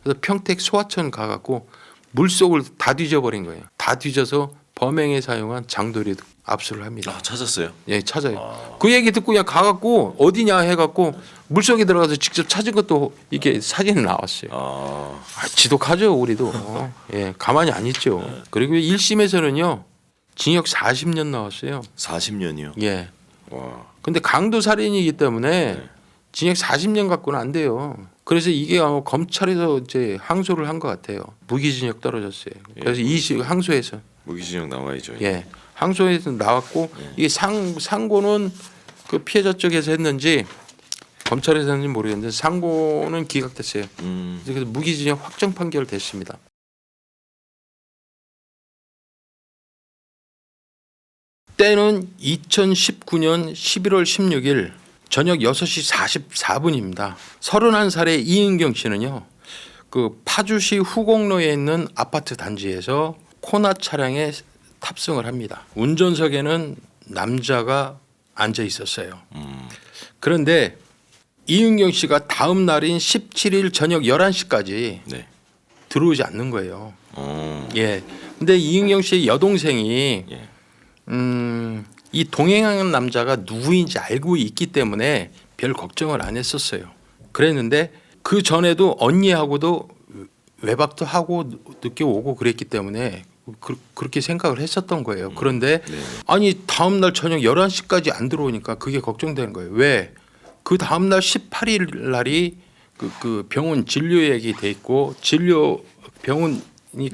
그래서 평택 소하천 가갖고 물속을 다 뒤져버린 거예요. 다 뒤져서 범행에 사용한 장도리 압수를 합니다. 아, 찾았어요? 예, 찾아요. 그 얘기 듣고 그냥 가갖고 어디냐 해갖고 물속에 들어가서 직접 찾은 것도 이게 사진이 나왔어요. 지독하죠, 우리도. 예, 가만히 안 있죠. 그리고 1심에서는요 징역 40년 나왔어요. 40년이요? 예. 와. 근데 강도 살인이기 때문에 징역 40년 갖고는 안 돼요. 그래서 이게 아마 검찰에서 이제 항소를 한 것 같아요. 무기징역 떨어졌어요. 그래서 이 항소에서 무기징역 나와야죠. 예, 항소에서 나왔고 이게 상고는 그 피해자 쪽에서 했는지 검찰에서 했는지 모르겠는데 상고는 기각됐어요. 그래서 무기징역 확정 판결 됐습니다. 때는 2019년 11월 16일 저녁 6시 44분입니다. 31살의 이은경 씨는요. 그 파주시 후곡로에 있는 아파트 단지에서 코나 차량에 탑승을 합니다. 운전석에는 남자가 앉아 있었어요. 그런데 이은경 씨가 다음 날인 17일 저녁 11시까지 네. 들어오지 않는 거예요. 어. 예. 근데 이은경 씨의 여동생이 예. 이 동행하는 남자가 누구인지 알고 있기 때문에 별 걱정을 안 했었어요. 그랬는데 그 전에도 언니하고도 외박도 하고 늦게 오고 그랬기 때문에 그렇게 생각을 했었던 거예요. 그런데 아니 다음 날 저녁 11시까지 안 들어오니까 그게 걱정되는 거예요. 왜? 그 다음 날 18일 날이 그 병원 진료 얘기 돼 있고 진료 병원이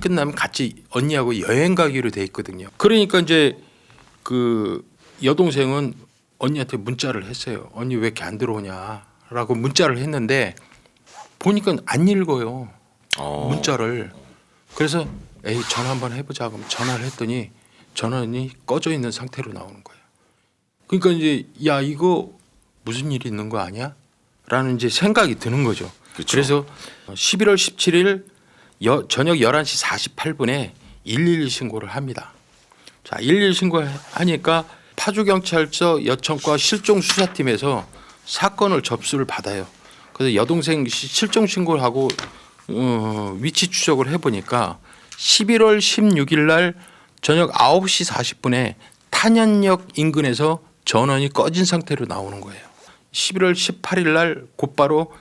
끝나면 같이 언니하고 여행 가기로 돼 있거든요. 그러니까 이제 그 여동생은 언니한테 문자를 했어요. 언니 왜 이렇게 안 들어오냐라고 문자를 했는데 보니까 안 읽어요. 문자를. 그래서 에이 전화 한번 해보자. 그럼 전화를 했더니 전화는 꺼져 있는 상태로 나오는 거예요. 그러니까 이제 야 이거 무슨 일이 있는 거 아니야? 라는 이제 생각이 드는 거죠. 그쵸. 그래서 11월 17일 저녁 11시 48분에 112 신고를 합니다. 자, 112 신고하니까 파주경찰서 여청과 실종수사팀에서 사건을 접수를 받아요. 그래서 여동생 실종 신고를 하고 위치 추적을 해보니까 11월 16일 날 저녁 9시 40분에 탄현역 인근에서 전원이 꺼진 상태로 나오는 거예요. 11월 18일 날 곧바로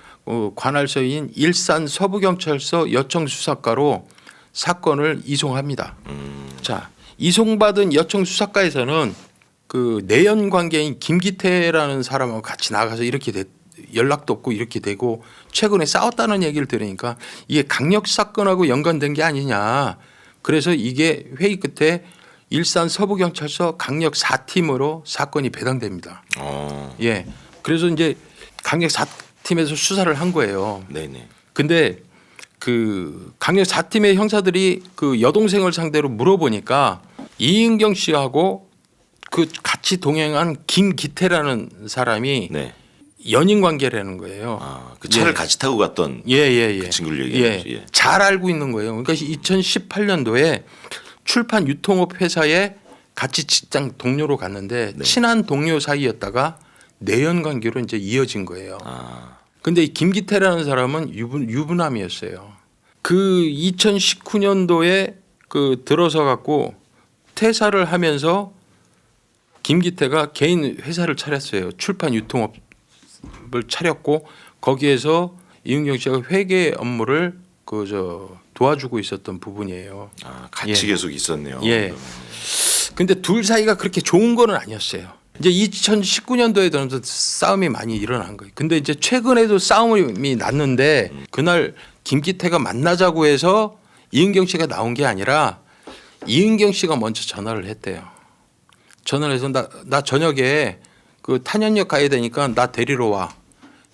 관할서인 일산 서부경찰서 여청수사과로 사건을 이송합니다. 자, 이송받은 여청수사과에서는 그 내연 관계인 김기태라는 사람하고 같이 나가서 이렇게 연락도 없고 이렇게 되고 최근에 싸웠다는 얘기를 들으니까 이게 강력 사건하고 연관된 게 아니냐. 그래서 이게 회의 끝에 일산 서부경찰서 강력 4팀으로 사건이 배당됩니다. 예. 그래서 이제 강력 4팀에서 수사를 한 거예요. 네네. 근데 그 강력 4팀의 형사들이 그 여동생을 상대로 물어보니까 이은경 씨하고 그 같이 동행한 김기태라는 사람이 네. 연인 관계라는 거예요. 그 차를 예. 같이 타고 갔던 예. 그 친구를 얘기하는 거죠. 잘 알고 있는 거예요. 그러니까 2018년도에 출판 유통업 회사에 같이 직장 동료로 갔는데 친한 동료 사이였다가 내연 관계로 이제 이어진 거예요. 근데 이 김기태라는 사람은 유부남이었어요. 그 2019년도에 그 들어서 갖고 퇴사를 하면서 김기태가 개인 회사를 차렸어요. 출판 유통업을 차렸고 거기에서 이은경 씨가 회계 업무를 도와주고 있었던 부분이에요. 같이 예. 계속 있었네요. 예. 근데 둘 사이가 그렇게 좋은 거는 아니었어요. 이제 2019년도에 들어서 싸움이 많이 일어난 거예요. 근데 이제 최근에도 싸움이 났는데 그날 김기태가 만나자고 해서 이은경 씨가 나온 게 아니라 이은경 씨가 먼저 전화를 했대요. 전화를 해서 나 저녁에 그 탄현역 가야 되니까 나 데리러 와.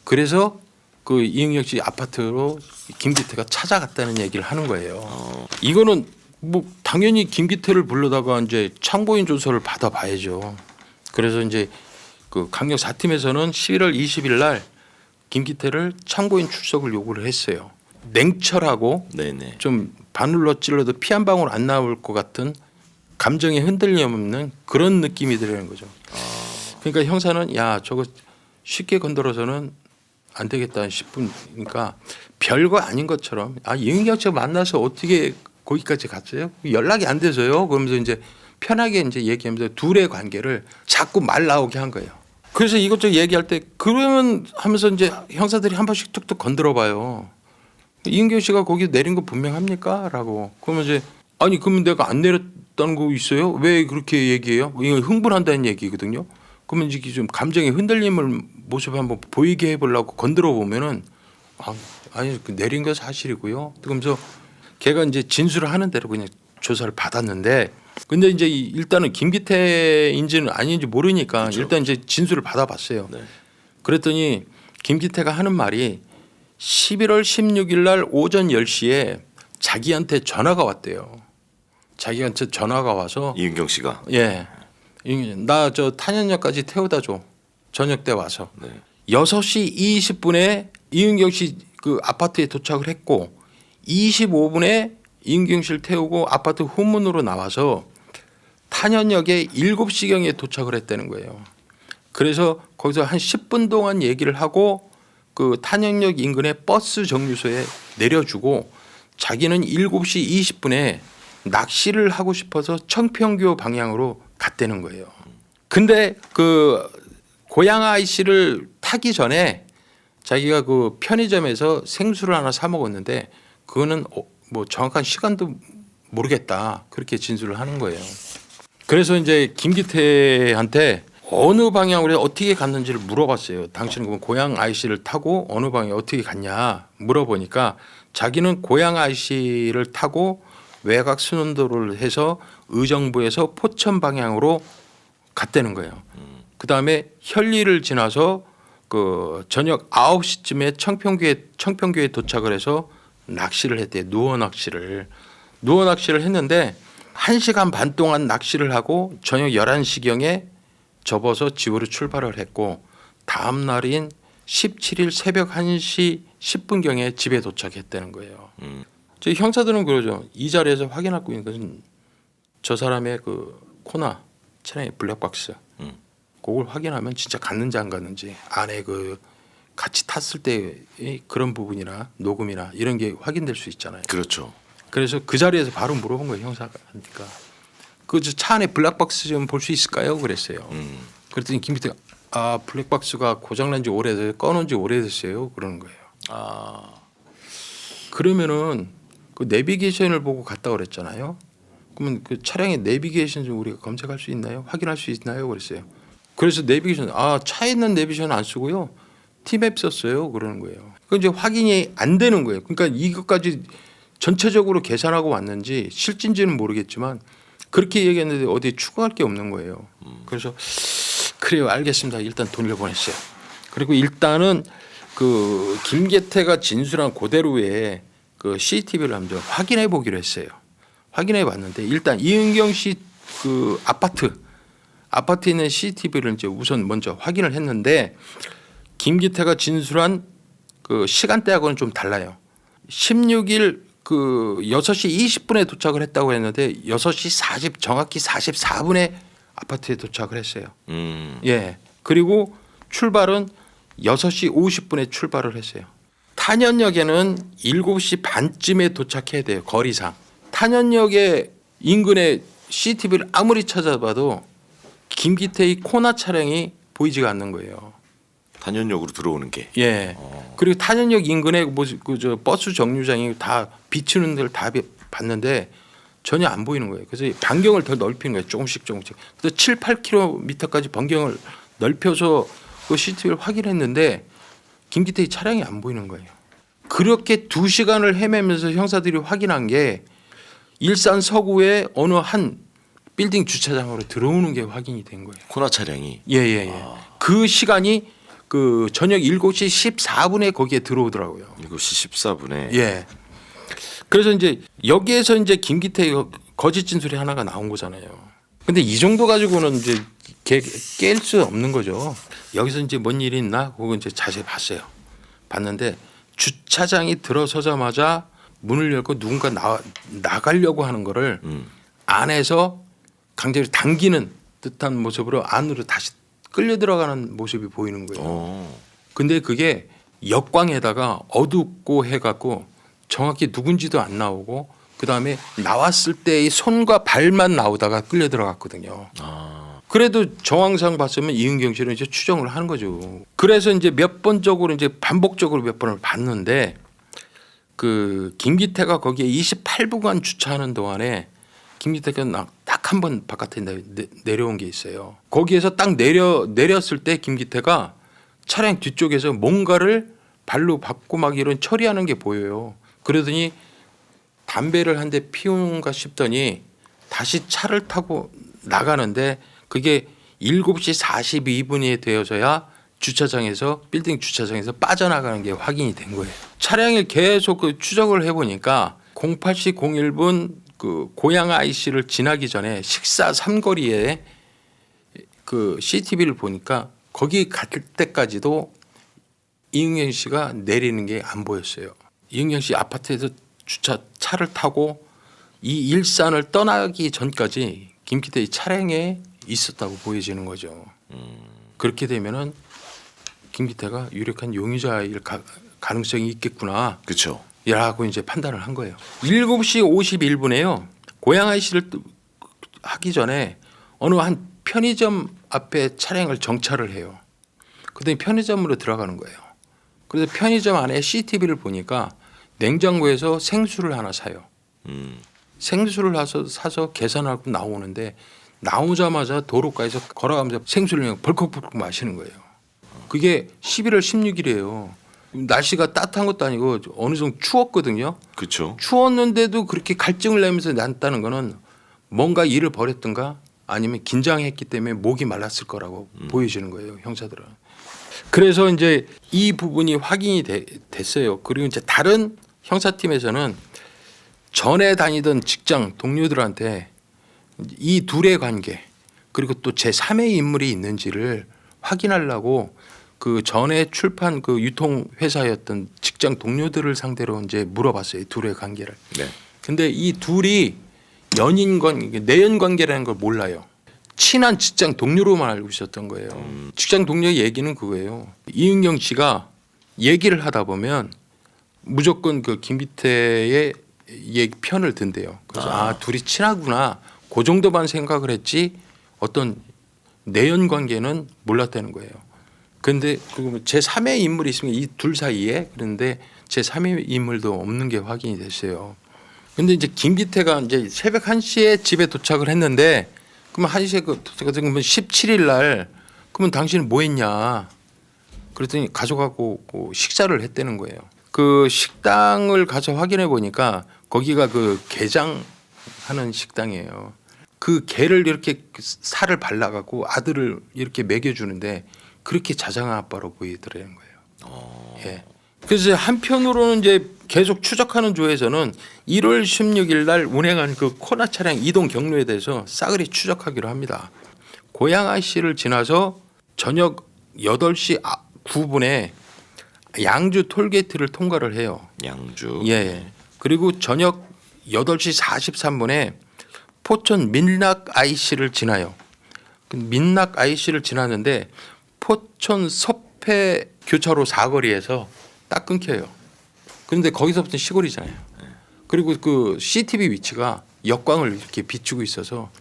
그래서 그 이은경 씨 아파트로 김기태가 찾아갔다는 얘기를 하는 거예요. 이거는 뭐 당연히 김기태를 불러다가 이제 참고인 조서를 받아봐야죠. 그래서 이제 그 강력 4팀에서는 11월 20일 날 김기태를 참고인 출석을 요구를 했어요. 냉철하고 네네. 좀 바늘로 찔러도 피 한 방울 안 나올 것 같은 감정에 흔들림 없는 그런 느낌이 들는 거죠. 그러니까 형사는 야 저거 쉽게 건드려서는 안 되겠다 싶으니까 별거 아닌 것처럼 이은경 씨가 만나서 어떻게 거기까지 갔어요? 연락이 안 돼서요. 그러면서 이제 편하게 이제 얘기하면서 둘의 관계를 자꾸 말 나오게 한 거예요. 그래서 이것저것 얘기할 때 그러면 하면서 이제 형사들이 한 번씩 툭툭 건드려 봐요. 이은경 씨가 거기 내린 거 분명합니까? 라고. 그러면 이제 아니 그러면 내가 안 내렸다는 거 있어요? 왜 그렇게 얘기해요? 이거 흥분한다는 얘기거든요. 그러면 이제 좀 감정의 흔들림을 모습 한번 보이게 해보려고 건드려 보면은 아니 내린 거 사실이고요. 그러면서 걔가 이제 진술을 하는 대로 그냥 조사를 받았는데 근데 이제 일단은 김기태인지는 아닌지 모르니까 그렇죠. 일단 이제 진술을 받아봤어요. 네. 그랬더니 김기태가 하는 말이 11월 16일 날 오전 10시에 자기한테 전화가 왔대요. 자기한테 전화가 와서 이은경 씨가 예. 나 저 탄현역까지 태워다 줘. 저녁 때 와서. 네. 6시 20분에 이은경 씨 그 아파트에 도착을 했고 25분에 이은경 씨를 태우고 아파트 후문으로 나와서 탄현역에 7시경에 도착을 했다는 거예요. 그래서 거기서 한 10분 동안 얘기를 하고 그 탄현역 인근의 버스 정류소에 내려주고 자기는 7시 20분에 낚시를 하고 싶어서 청평교 방향으로 갔다는 거예요. 근데 그 고양 IC를 타기 전에 자기가 그 편의점에서 생수를 하나 사 먹었는데 그거는 뭐 정확한 시간도 모르겠다 그렇게 진술을 하는 거예요. 그래서 이제 김기태한테 어느 방향으로 어떻게 갔는지를 물어봤어요. 당신은 그럼 고양 IC를 타고 어느 방향에 어떻게 갔냐 물어보니까 자기는 고양 IC를 타고 외곽 순환도로를 해서 의정부에서 포천 방향으로 갔다는 거예요. 그다음에 현리를 지나서 그 저녁 9시쯤에 청평교에 도착을 해서 낚시를 했대요. 누워 낚시를 했는데 1시간 반 동안 낚시를 하고 저녁 11시경에 접어서 집으로 출발을 했고 다음 날인 17일 새벽 1시 10분경에 집에 도착했다는 거예요. 저희 형사들은 그러죠. 이 자리에서 확인하고 있는 것은 저 사람의 그 코나 차량의 블랙박스 그걸 확인하면 진짜 갔는지 안 갔는지 안에 그 같이 탔을 때의 그런 부분이나 녹음이나 이런 게 확인될 수 있잖아요. 그렇죠. 그래서 그 자리에서 바로 물어본 거예요. 형사가 하니까 그 차 안에 블랙박스 좀 볼 수 있을까요? 그랬어요. 그랬더니 김기태가 블랙박스가 고장난 지 오래돼서 꺼놓은 지 오래됐어요. 그러는 거예요. 그러면은 그 내비게이션을 보고 갔다 그랬잖아요. 그러면 그 차량의 내비게이션 좀 우리가 검색할 수 있나요? 확인할 수 있나요? 그랬어요. 그래서 내비게이션 차에 있는 내비게이션 안 쓰고요. 티맵 썼어요. 그러는 거예요. 그 이제 확인이 안 되는 거예요. 그러니까 이것까지 전체적으로 계산하고 왔는지 실진지는 모르겠지만 그렇게 얘기했는데 어디에 추가할 게 없는 거예요. 그래서 그래요. 알겠습니다. 일단 돈을 보냈어요. 그리고 일단은 그 김기태가 진술한 그대로의 그 CCTV를 한번 확인해 보기로 했어요. 확인해 봤는데 일단 이은경 씨 그 아파트에 있는 CCTV를 이제 우선 먼저 확인을 했는데 김기태가 진술한 그 시간대하고는 좀 달라요. 16일 그 6시 20분에 도착을 했다고 했는데 6시 정확히 44분에 아파트에 도착을 했어요. 예. 그리고 출발은 6시 50분에 출발을 했어요. 탄현역에는 7시 반쯤에 도착해야 돼요. 거리상. 탄현역의 인근에 CCTV를 아무리 찾아봐도 김기태의 코나 차량이 보이지가 않는 거예요. 단연역으로 들어오는 게. 예. 그리고 탄현역 인근에 저 버스 정류장이 다 비추는 데를 다 봤는데 전혀 안 보이는 거예요. 그래서 반경을 더 넓히는 거예요. 조금씩. 그래서 7, 8km까지 반경을 넓혀서 그 CCTV를 확인했는데 김기태의 차량이 안 보이는 거예요. 그렇게 2시간을 헤매면서 형사들이 확인한 게 일산 서구의 어느 한 빌딩 주차장으로 들어오는 게 확인이 된 거예요. 코나 차량이. 예. 그 시간이 그 저녁 7시 14분에 거기에 들어오더라고요. 7시 14분에. 예. 그래서 이제 여기에서 이제 김기태의 거짓 진술이 하나가 나온 거잖아요. 근데 이 정도 가지고는 이제 깰 수 없는 거죠. 여기서 이제 뭔 일이 있나? 그거 이제 자세히 봤어요. 봤는데 주차장이 들어서자마자 문을 열고 누군가 나가려고 하는 거를 안에서 강제로 당기는 듯한 모습으로 안으로 다시 끌려 들어가는 모습이 보이는 거예요. 근데 그게 역광에다가 어둡고 해갖고 정확히 누군지도 안 나오고 그다음에 나왔을 때의 손과 발만 나오다가 끌려 들어갔거든요. 그래도 정황상 봤으면 이은경 씨는 이제 추정을 하는 거죠. 그래서 이제 몇 번적으로 이제 반복적으로 몇 번을 봤는데 그 김기태가 거기에 28분간 주차하는 동안에 김기태가 딱 한 번 바깥에 내려온 게 있어요. 거기에서 딱 내렸을 때 김기태가 차량 뒤쪽에서 뭔가를 발로 밟고 막 이런 처리하는 게 보여요. 그러더니 담배를 한 대 피우는가 싶더니 다시 차를 타고 나가는데 그게 7시 42분이 되어서야 주차장에서 빌딩 주차장에서 빠져나가는 게 확인이 된 거예요. 차량을 계속 그 추적을 해보니까 08시 01분 그 고양 IC를 지나기 전에 식사 삼거리에 그 CCTV를 보니까 거기 갈 때까지도 이은경 씨가 내리는 게 안 보였어요. 이은경 씨 아파트에서 차를 타고 이 일산을 떠나기 전까지 김기태의 차량에 있었다고 보여지는 거죠. 그렇게 되면은 김기태가 유력한 용의자일 가능성이 있겠구나. 그렇죠. 라고 이제 판단을 한 거예요. 7시 51분에요. 고양이 씨를 하기 전에 어느 한 편의점 앞에 차량을 정차를 해요. 그다음에 편의점으로 들어가는 거예요. 그래서 편의점 안에 CCTV를 보니까 냉장고에서 생수를 하나 사요. 생수를 사서 계산하고 나오는데 나오자마자 도로가에서 걸어가면서 생수를 그냥 벌컥벌컥 마시는 거예요. 그게 11월 16일이에요. 날씨가 따뜻한 것도 아니고 어느 정도 추웠거든요. 그렇죠. 추웠는데도 그렇게 갈증을 내면서 났다는 거는 뭔가 일을 벌였든가 아니면 긴장했기 때문에 목이 말랐을 거라고 보여지는 거예요, 형사들은. 그래서 이제 이 부분이 확인이 됐어요. 그리고 이제 다른 형사팀에서는 전에 다니던 직장 동료들한테 이 둘의 관계 그리고 또 제3의 인물이 있는지를 확인하려고 그 전에 출판 그 유통 회사였던 직장 동료들을 상대로 이제 물어봤어요. 이 둘의 관계를. 네. 근데 이 둘이 내연 관계라는 걸 몰라요. 친한 직장 동료로만 알고 있었던 거예요. 직장 동료 얘기는 그거예요. 이은경 씨가 얘기를 하다 보면 무조건 그 김기태의 편을 든대요. 그래서 둘이 친하구나. 그 정도만 생각을 했지 어떤 내연 관계는 몰랐다는 거예요. 그런데 제3의 인물이 있으면 이 둘 사이에 그런데 제3의 인물도 없는 게 확인이 됐어요. 그런데 이제 김기태가 이제 새벽 1시에 집에 도착을 했는데 그러면 1시에 도착하면 17일 날 그러면 당신은 뭐 했냐? 그랬더니 가져가고 식사를 했다는 거예요. 그 식당을 가서 확인해 보니까 거기가 그 게장하는 식당이에요. 그 게를 이렇게 살을 발라갖고 아들을 이렇게 먹여주는데 그렇게 자상한 아빠로 보이더라는 거예요. 예. 그래서 한편으로는 이제 계속 추적하는 조에서는 1월 16일 날 운행한 그 코나 차량 이동 경로에 대해서 싸그리 추적하기로 합니다. 고양이 씨를 지나서 저녁 8시 9분에 양주 톨게이트를 통과를 해요. 양주. 예. 그리고 저녁 8시 43분에 포천 민락 IC를 지나요. 민락 IC를 지나는데 포천 서패 교차로 사거리에서 딱 끊겨요. 그런데 거기서부터 시골이잖아요. 그리고 그 CCTV 위치가 역광을 이렇게 비추고 있어서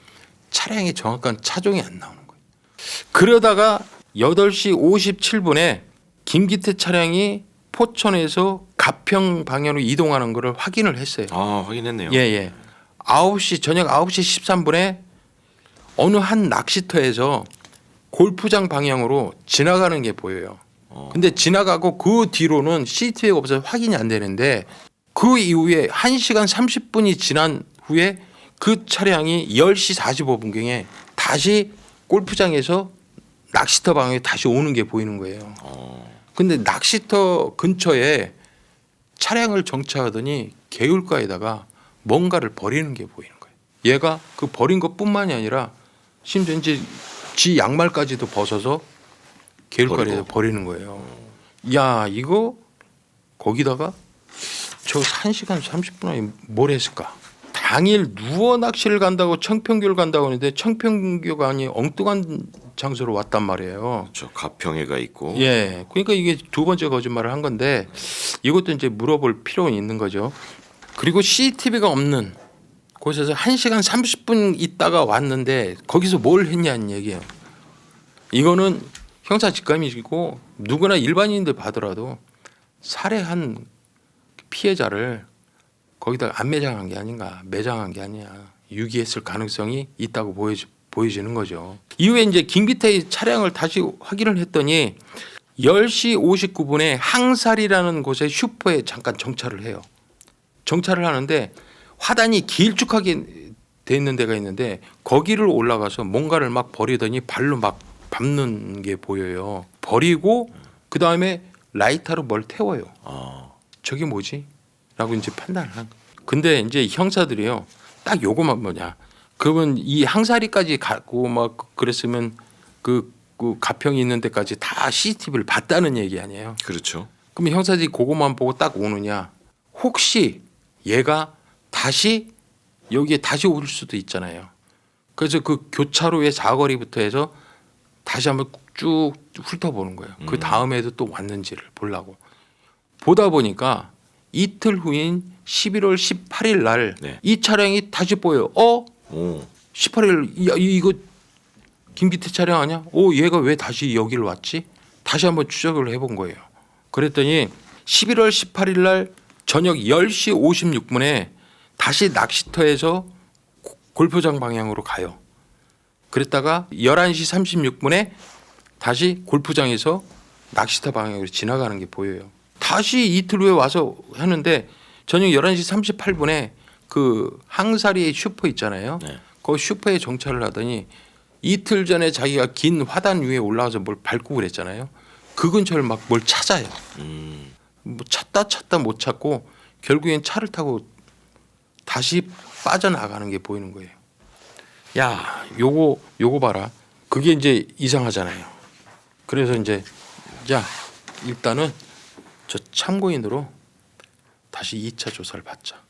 차량의 정확한 차종이 안 나오는 거예요. 그러다가 8시 57분에 김기태 차량이 포천에서 가평 방향으로 이동하는 것을 확인을 했어요. 아 확인했네요. 예. 9시 저녁 9시 13분에 어느 한 낚시터에서 골프장 방향으로 지나가는 게 보여요. 근데 지나가고 그 뒤로는 CCTV가 없어서 확인이 안 되는데 그 이후에 1시간 30분이 지난 후에 그 차량이 10시 45분경에 다시 골프장에서 낚시터 방향에 다시 오는 게 보이는 거예요. 근데 낚시터 근처에 차량을 정차하더니 개울가에다가 뭔가를 버리는 게 보이는 거예요. 얘가 그 버린 것뿐만이 아니라 심지어 이제 지 양말까지도 벗어서 개울가에 버리는 거예요. 야 이거 거기다가 저 1시간 30분 안에 뭘 했을까? 당일 누워 낚시를 간다고 청평교를 간다고 하는데 청평교가 아니 엉뚱한 장소로 왔단 말이에요. 저 가평에가 있고. 예, 그러니까 이게 두 번째 거짓말을 한 건데 이것도 이제 물어볼 필요는 있는 거죠. 그리고 CCTV가 없는 곳에서 1시간 30분 있다가 왔는데 거기서 뭘 했냐는 얘기예요. 이거는 형사 직감이고 누구나 일반인들 봐더라도 살해한 피해자를 거기다가 안 매장한 게 아닌가, 매장한 게 아니야. 유기했을 가능성이 있다고 보여지는 거죠. 이후에 이제 김기태의 차량을 다시 확인을 했더니 10시 59분에 항살이라는 곳에 슈퍼에 잠깐 정차를 해요. 정차를 하는데 화단이 길쭉하게 돼 있는 데가 있는데 거기를 올라가서 뭔가를 막 버리더니 발로 막 밟는 게 보여요. 버리고 그 다음에 라이터로 뭘 태워요. 저게 뭐지? 라고 이제 판단을 한 거예요. 근데 이제 형사들이요. 딱 요거만 뭐냐. 그러면 이 항사리까지 가고 막 그랬으면 그 가평이 있는 데까지 다 CCTV를 봤다는 얘기 아니에요. 그렇죠. 그럼 형사들이 그거만 보고 딱 오느냐. 혹시 얘가 다시 여기에 다시 올 수도 있잖아요. 그래서 그 교차로의 사거리부터 해서 다시 한번 쭉 훑어보는 거예요. 그 다음에도 또 왔는지를 보려고. 보다 보니까 이틀 후인 11월 18일 날 이 네. 차량이 다시 보여요. 오. 18일 이거 김기태 차량 아니야? 얘가 왜 다시 여기를 왔지? 다시 한번 추적을 해본 거예요. 그랬더니 11월 18일 날 저녁 10시 56분에 다시 낚시터에서 골프장 방향으로 가요. 그랬다가 11시 36분에 다시 골프장에서 낚시터 방향으로 지나가는 게 보여요. 다시 이틀 후에 와서 하는데 저녁 11시 38분에 그 항사리 슈퍼 있잖아요. 네. 그 슈퍼에 정차를 하더니 이틀 전에 자기가 긴 화단 위에 올라가서 뭘 밟고 그랬잖아요. 그 근처를 막 뭘 찾아요. 뭐 찾다 못 찾고 결국엔 차를 타고 다시 빠져나가는 게 보이는 거예요. 야, 요거 봐라. 그게 이제 이상하잖아요. 그래서 이제 자 일단은 저 참고인으로 다시 2차 조사를 받자.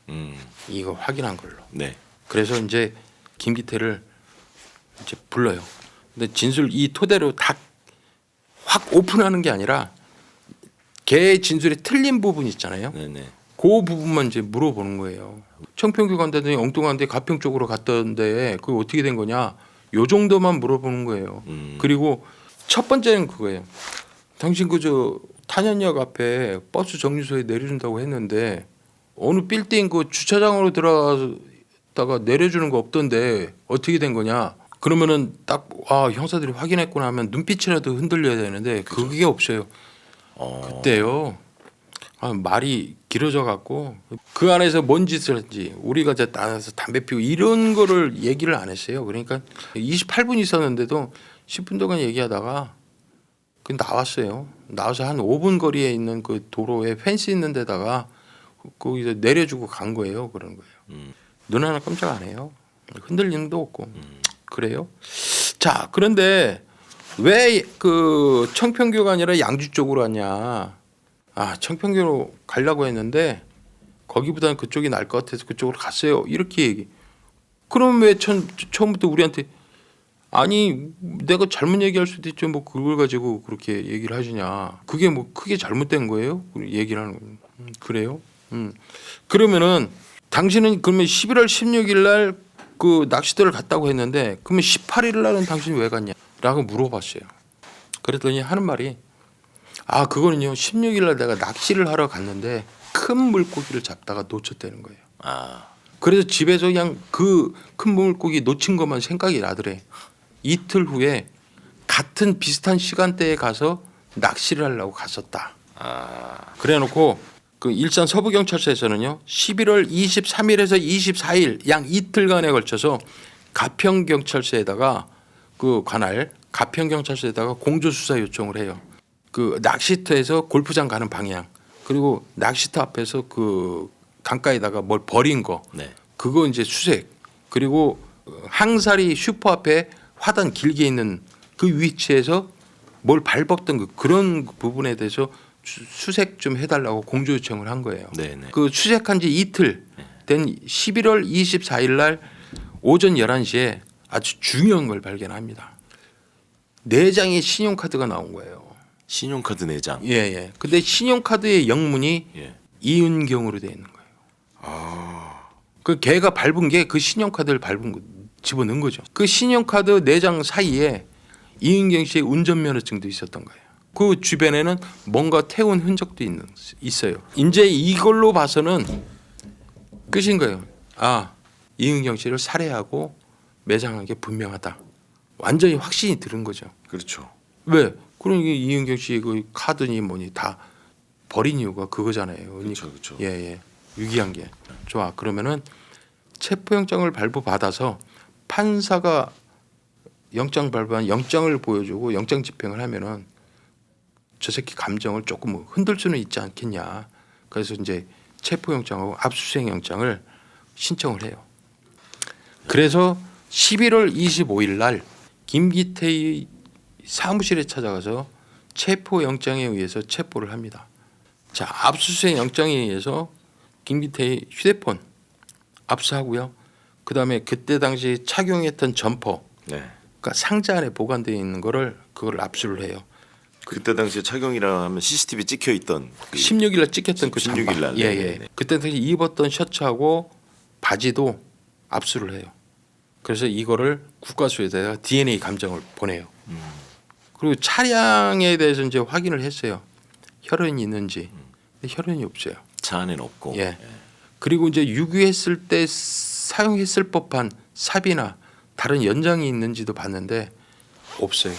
이거 확인한 걸로. 네. 그래서 이제 김기태를 이제 불러요. 근데 진술 이 토대로 다 확 오픈하는 게 아니라 걔 진술에 틀린 부분 있잖아요. 네네. 그 부분만 이제 물어보는 거예요. 청평교 간다더니 엉뚱한데 가평 쪽으로 갔던데 그게 어떻게 된 거냐. 요 정도만 물어보는 거예요. 그리고 첫 번째는 그거예요. 당신 그저 탄현역 앞에 버스 정류소에 내려준다고 했는데 어느 빌딩 그 주차장으로 들어가다가 내려주는 거 없던데 어떻게 된 거냐. 그러면은 딱 형사들이 확인했구나 하면 눈빛이라도 흔들려야 되는데 그게 없어요. 그때요. 말이 길어져 갖고 그 안에서 뭔 짓을 했지 우리가 이제 나가서 담배 피우고 이런 거를 얘기를 안 했어요. 그러니까 28분 있었는데도 10분 동안 얘기하다가 그 나왔어요. 나와서 한 5분 거리에 있는 그 도로에 펜스 있는 데다가 거기서 내려주고 간 거예요. 그런 거예요. 눈 하나 깜짝 안 해요. 흔들림도 없고 그래요. 자 그런데 왜 그 청평교가 아니라 양주 쪽으로 왔냐. 청평교로 가려고 했는데 거기보다는 그쪽이 나을 것 같아서 그쪽으로 갔어요. 이렇게 얘기. 그럼 왜 처음부터 우리한테 아니 내가 잘못 얘기할 수도 있죠. 뭐 그걸 가지고 그렇게 얘기를 하시냐. 그게 뭐 크게 잘못된 거예요? 얘기를 하는 거예요. 그래요? 그러면은 당신은 그러면 11월 16일 날 그 낚시터를 갔다고 했는데 그러면 18일 날은 당신이 왜 갔냐?라고 물어봤어요. 그랬더니 하는 말이 그거는요 16일 날 내가 낚시를 하러 갔는데 큰 물고기를 잡다가 놓쳤다는 거예요. 아, 그래서 집에서 그냥 그 큰 물고기 놓친 것만 생각이 나더래. 이틀 후에 같은 비슷한 시간대에 가서 낚시를 하려고 갔었다. 그래놓고 그 일산 서부경찰서에서는요 11월 23일에서 24일 양 이틀간에 걸쳐서 가평경찰서에다가 그 관할 가평경찰서에다가 공조수사 요청을 해요. 그 낚시터에서 골프장 가는 방향 그리고 낚시터 앞에서 그 강가에다가 뭘 버린 거 네. 그거 이제 수색 그리고 항사리 슈퍼 앞에 화단 길게 있는 그 위치에서 뭘 밟았던 그런 부분에 대해서 수색 좀 해달라고 공조 요청을 한 거예요. 네네. 그 수색한 지 이틀 된 11월 24일 날 오전 11시에 아주 중요한 걸 발견합니다. 4장의 신용카드가 나온 거예요. 신용카드 내장. 예. 근데 신용카드의 영문이 예. 이은경으로 되어 있는 거예요. 그 걔가 밟은 게 그 신용카드를 밟은 거 집어넣은 거죠. 그 신용카드 4장 사이에 이은경 씨의 운전면허증도 있었던 거예요. 그 주변에는 뭔가 태운 흔적도 있어요. 이제 이걸로 봐서는 끝인 거예요. 이은경 씨를 살해하고 매장한 게 분명하다. 완전히 확신이 들은 거죠. 그렇죠. 왜? 그러니까 이은경 씨 그 카드니 뭐니 다 버린 이유가 그거잖아요. 그렇죠. 그렇죠. 예. 유기한 게. 좋아. 그러면은 체포영장을 발부받아서 판사가 영장 발부한 영장을 보여주고 영장 집행을 하면은 저 새끼 감정을 조금 흔들 수는 있지 않겠냐. 그래서 이제 체포영장하고 압수수색영장을 신청을 해요. 그래서 11월 25일 날 김기태의 사무실에 찾아가서 체포영장에 의해서 체포를 합니다. 자, 압수수색영장에 의해서 김기태의 휴대폰 압수하고요. 그다음에 그때 당시 착용했던 점퍼, 네. 그러니까 상자 안에 보관되어 있는 그걸 압수를 해요. 그때 당시에 착용이라 하면 CCTV 찍혀 있던 16일 날 찍혔던 그 16일 잠바. 날. 예. 네네. 그때 당시 입었던 셔츠하고 바지도 압수를 해요. 그래서 이거를 국과수에다가 DNA 감정을 보내요. 그리고 차량에 대해서 이제 확인을 했어요. 혈흔이 있는지. 근데 혈흔이 없어요. 차 안에는 없고. 예. 그리고 이제 유기했을 때 사용했을 법한 삽이나 다른 연장이 있는지도 봤는데 없어요.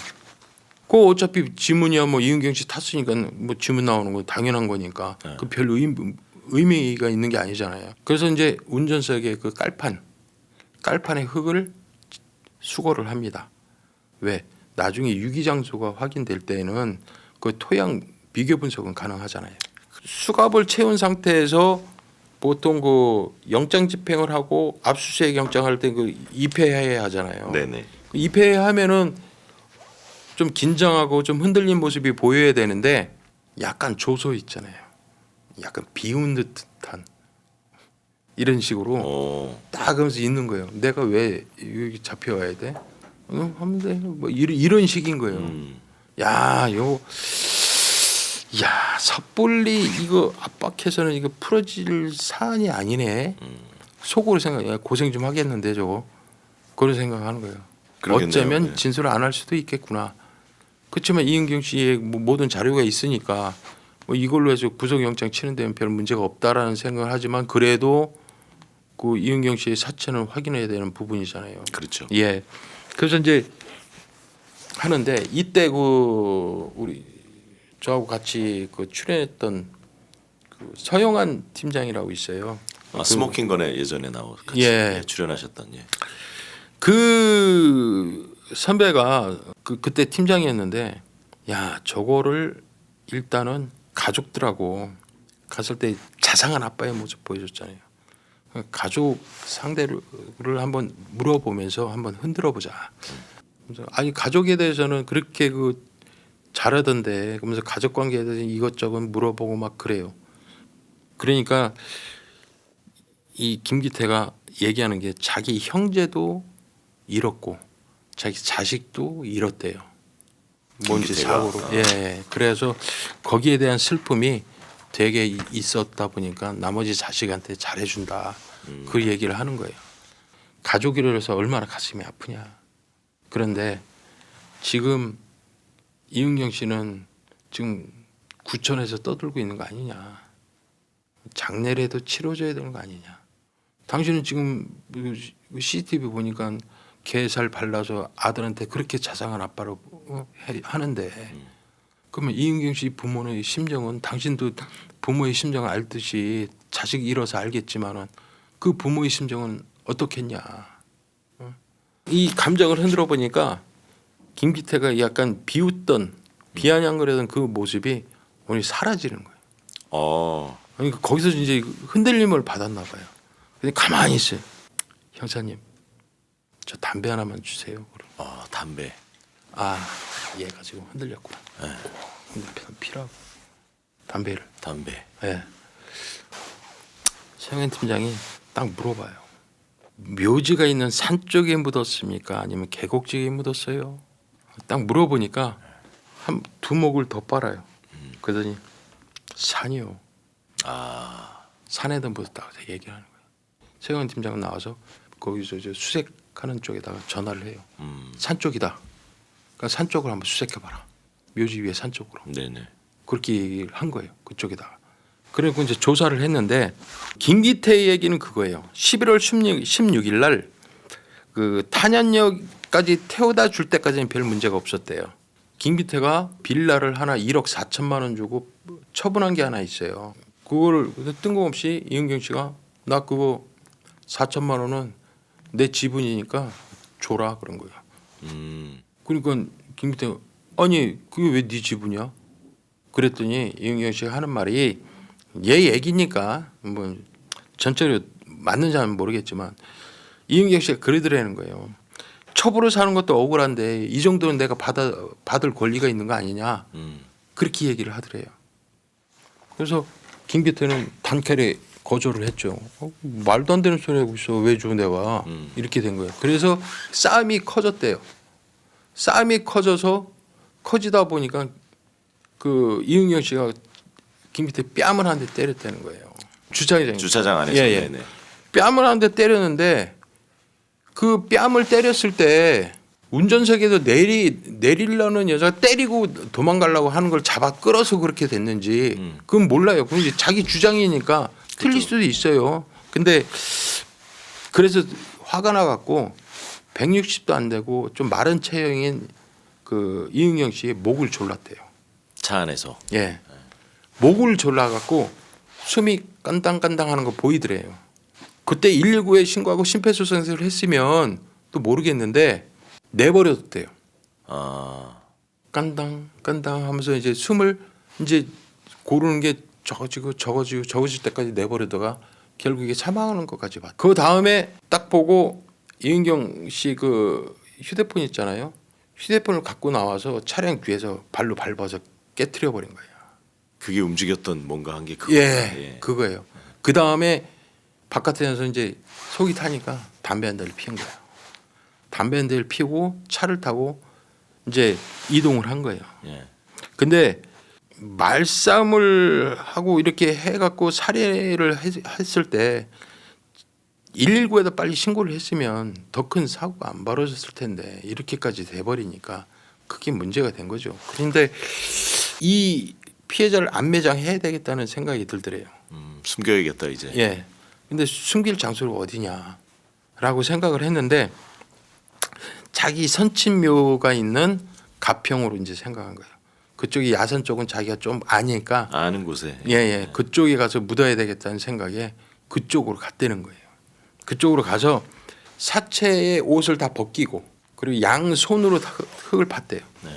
그 어차피 지문이야 뭐 이은경 씨 탔으니까 뭐 지문 나오는 건 당연한 거니까 네. 그 별 의미가 있는 게 아니잖아요. 그래서 이제 운전석에 그 깔판의 흙을 수거를 합니다. 왜? 나중에 유기 장소가 확인될 때에는 그 토양 비교 분석은 가능하잖아요. 수갑을 채운 상태에서 보통 그 영장 집행을 하고 압수수색 영장할 때 그 입회해야 하잖아요. 네네. 입회하면은 좀 긴장하고 좀 흔들린 모습이 보여야 되는데 약간 조소 있잖아요. 약간 비운 듯한 이런 식으로 딱 하면서 있는 거예요. 내가 왜 여기 잡혀와야 돼? 하면 돼. 뭐 이런 식인 거예요. 야, 섣불리 이거 압박해서는 이거 풀어질 사안이 아니네. 속으로 생각해. 고생 좀 하겠는데 저거. 그런 생각하는 거예요. 그러겠네요. 어쩌면 네. 진술을 안 할 수도 있겠구나. 그렇지만 이은경 씨의 모든 자료가 있으니까 뭐 이걸로 해서 구속영장 치는 데는 별 문제가 없다라는 생각을 하지만 그래도 그 이은경 씨의 사체는 확인해야 되는 부분이잖아요. 그렇죠. 예. 그래서 이제 하는데 이때 그 우리 저하고 같이 그 출연했던 그 서영한 팀장이라고 있어요. 스모킹건에 예전에 같이 예. 출연하셨던. 예. 그 선배가 그때 팀장이었는데 야 저거를 일단은 가족들하고 갔을 때 자상한 아빠의 모습 보여줬잖아요. 가족 상대를 한번 물어보면서 한번 흔들어 보자. 아니 가족에 대해서는 그렇게 그 잘하던데 그러면서 가족 관계에 대해서 이것저것 물어보고 막 그래요. 그러니까 이 김기태가 얘기하는 게 자기 형제도 잃었고 자기 자식도 잃었대요. 뭔지 김기태가? 사고로. 예. 그래서 거기에 대한 슬픔이 되게 있었다 보니까 나머지 자식한테 잘해준다. 그 얘기를 하는 거예요. 가족이라서 얼마나 가슴이 아프냐. 그런데 지금 이은경 씨는 지금 구천에서 떠들고 있는 거 아니냐. 장례라도 치러줘야 되는 거 아니냐. 당신은 지금 CCTV 보니까 게살 발라서 아들한테 그렇게 자상한 아빠로 하는데 그러면 이은경 씨 부모의 심정은 당신도 부모의 심정을 알듯이 자식 잃어서 알겠지만은 그 부모의 심정은 어떻겠냐. 이 감정을 흔들어 보니까 김기태가 약간 비웃던 비아냥거리던 그 모습이 오늘 사라지는 거예요. 그러니까 거기서 이제 흔들림을 받았나 봐요. 근데 가만히 있어요. 형사님, 저 담배 하나만 주세요. 담배. 얘가 지금 흔들렸구나. 피라고 담배를. 담배. 예. 최영현 팀장이 딱 물어봐요. 묘지가 있는 산 쪽에 묻었습니까? 아니면 계곡지에 묻었어요? 딱 물어보니까 한 두목을 더 빨아요. 그러더니 산이요. 산에다 묻었다고 얘기를 하는 거예요. 최영현 팀장은 나와서 거기서 이제 수색하는 쪽에다가 전화를 해요. 산 쪽이다. 그러니까 산 쪽을 한번 수색해봐라. 묘지 위에 산 쪽으로. 네네. 그렇게 얘기를 한 거예요. 그쪽에다가. 그리고 이제 조사를 했는데 김기태의 얘기는 그거예요. 11월 16일 날 그 탄현역까지 태워다 줄 때까지는 별 문제가 없었대요. 김기태가 빌라를 하나 1억 4천만 원 주고 처분한 게 하나 있어요. 그거를 뜬금없이 이은경 씨가 나 그거 4천만 원은 내 지분이니까 줘라 그런 거예요. 그러니까 김기태가 아니 그게 왜 네 지분이야? 그랬더니 이은경 씨가 하는 말이 얘 얘기니까 뭐 전체로 맞는지는 모르겠지만 이은경 씨가 그러더라는 거예요. 첩으로 사는 것도 억울한데 이 정도는 내가 받을 권리가 있는 거 아니냐. 그렇게 얘기를 하더래요. 그래서 김기태는 단칼에 거절을 했죠. 말도 안 되는 소리 하고 있어. 왜 줘 내가. 이렇게 된 거예요. 그래서 싸움이 커졌대요. 싸움이 커지다 보니까 그 이은경 씨가 김기태 뺨을 한 대 때렸다는 거예요. 주차장 안에서. 예. 네네. 뺨을 한 대 때렸는데 그 뺨을 때렸을 때 운전석에서 내리려는 여자가 때리고 도망가려고 하는 걸 잡아 끌어서 그렇게 됐는지 그건 몰라요. 그건 이제 자기 주장이니까 틀릴 수도 있어요. 근데 그래서 화가 나갖고 160도 안 되고 좀 마른 체형인 그 이은경 씨의 목을 졸랐대요. 차 안에서. 예. 목을 졸라갖고 숨이 깐당깐당하는 거 보이더래요. 그때 119에 신고하고 심폐소생술을 했으면 또 모르겠는데 내버려뒀대요. 깐당 하면서 이제 숨을 이제 고르는 게 적어질 때까지 내버려둬가 결국에 사망하는 것까지 봤. 그 다음에 딱 보고 이은경 씨 그 휴대폰 있잖아요. 휴대폰을 갖고 나와서 차량 뒤에서 발로 밟아서 깨트려 버린 거예요. 그게 움직였던 뭔가 한 게 그거예요. 예, 그거예요. 그 다음에 바깥에 나서 이제 속이 타니까 담배 한 대를 피운 거예요. 담배 한 대를 피우고 차를 타고 이제 이동을 한 거예요. 예. 근데 말싸움을 하고 이렇게 해갖고 살해를 했을 때 119에다 빨리 신고를 했으면 더 큰 사고가 안 벌어졌을 텐데 이렇게까지 돼버리니까 그게 문제가 된 거죠. 그런데 이 피해자를 안매장해야 되겠다는 생각이 들더래요. 숨겨야겠다 이제. 예. 근데 숨길 장소가 어디냐라고 생각을 했는데 자기 선친묘가 있는 가평으로 이제 생각한 거예요. 그쪽이 야산 쪽은 자기가 좀 아니까 아는 곳에. 예. 그쪽에 가서 묻어야 되겠다는 생각에 그쪽으로 갔다는 거예요. 그쪽으로 가서 사체의 옷을 다 벗기고 그리고 양손으로 흙을 팠대요. 네.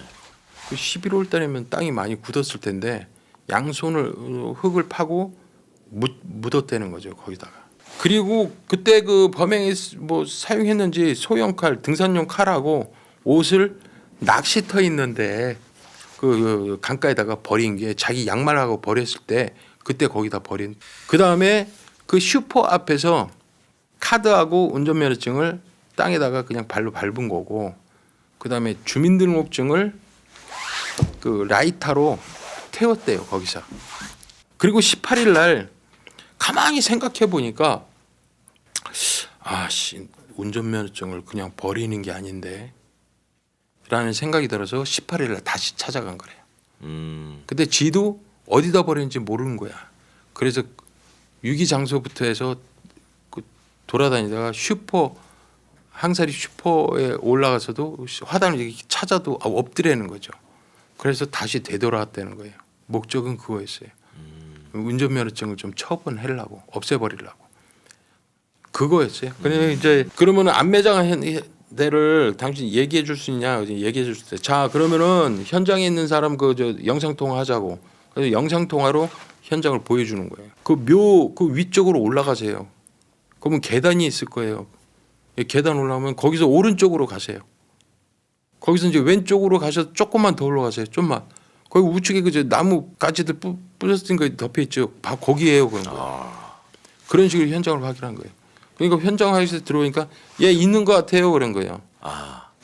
11월 달이면 땅이 많이 굳었을 텐데 양손을 흙을 파고 묻었다는 거죠. 거기다가. 그리고 그때 그 범행에 뭐 사용했는지 소형 칼, 등산용 칼하고 옷을 낚시터 있는데 그 강가에다가 버린 게 자기 양말하고 버렸을 때 그때 거기다 버린. 그 다음에 그 슈퍼 앞에서 카드하고 운전면허증을 땅에다가 그냥 발로 밟은 거고, 그 다음에 주민등록증을 그 라이터로 태웠대요. 거기서 그리고 18일 날 가만히 생각해 보니까 아씨 운전면허증을 그냥 버리는 게 아닌데 라는 생각이 들어서 18일 날 다시 찾아간 거래요. 근데 지도 어디다 버렸는지 모르는 거야. 그래서 유기 장소부터 해서 그 돌아다니다가 항사리 슈퍼에 올라가서도 화단을 찾아도 없더라는 거죠. 그래서 다시 되돌아왔다는 거예요. 목적은 그거였어요. 운전면허증을 좀 처분하려고 없애버리려고 그거였어요. 근데 이제 그러면은 안매장한 데를 당신 얘기해 줄 수 있냐? 얘기해 줄 때. 자 그러면은 현장에 있는 사람 저 영상 통화하자고. 그래서 영상 통화로 현장을 보여주는 거예요. 그 위쪽으로 올라가세요. 그러면 계단이 있을 거예요. 계단 올라오면 거기서 오른쪽으로 가세요. 거기서 이제 왼쪽으로 가셔서 조금만 더 올라가세요. 좀만. 거기 우측에 그 나무 가지들 부서진 거 덮여 있죠. 거기에요. 그런 식으로 현장을 확인한 거예요. 그러니까 현장 확인에서 들어오니까 얘 있는 것 같아요. 그런 거예요.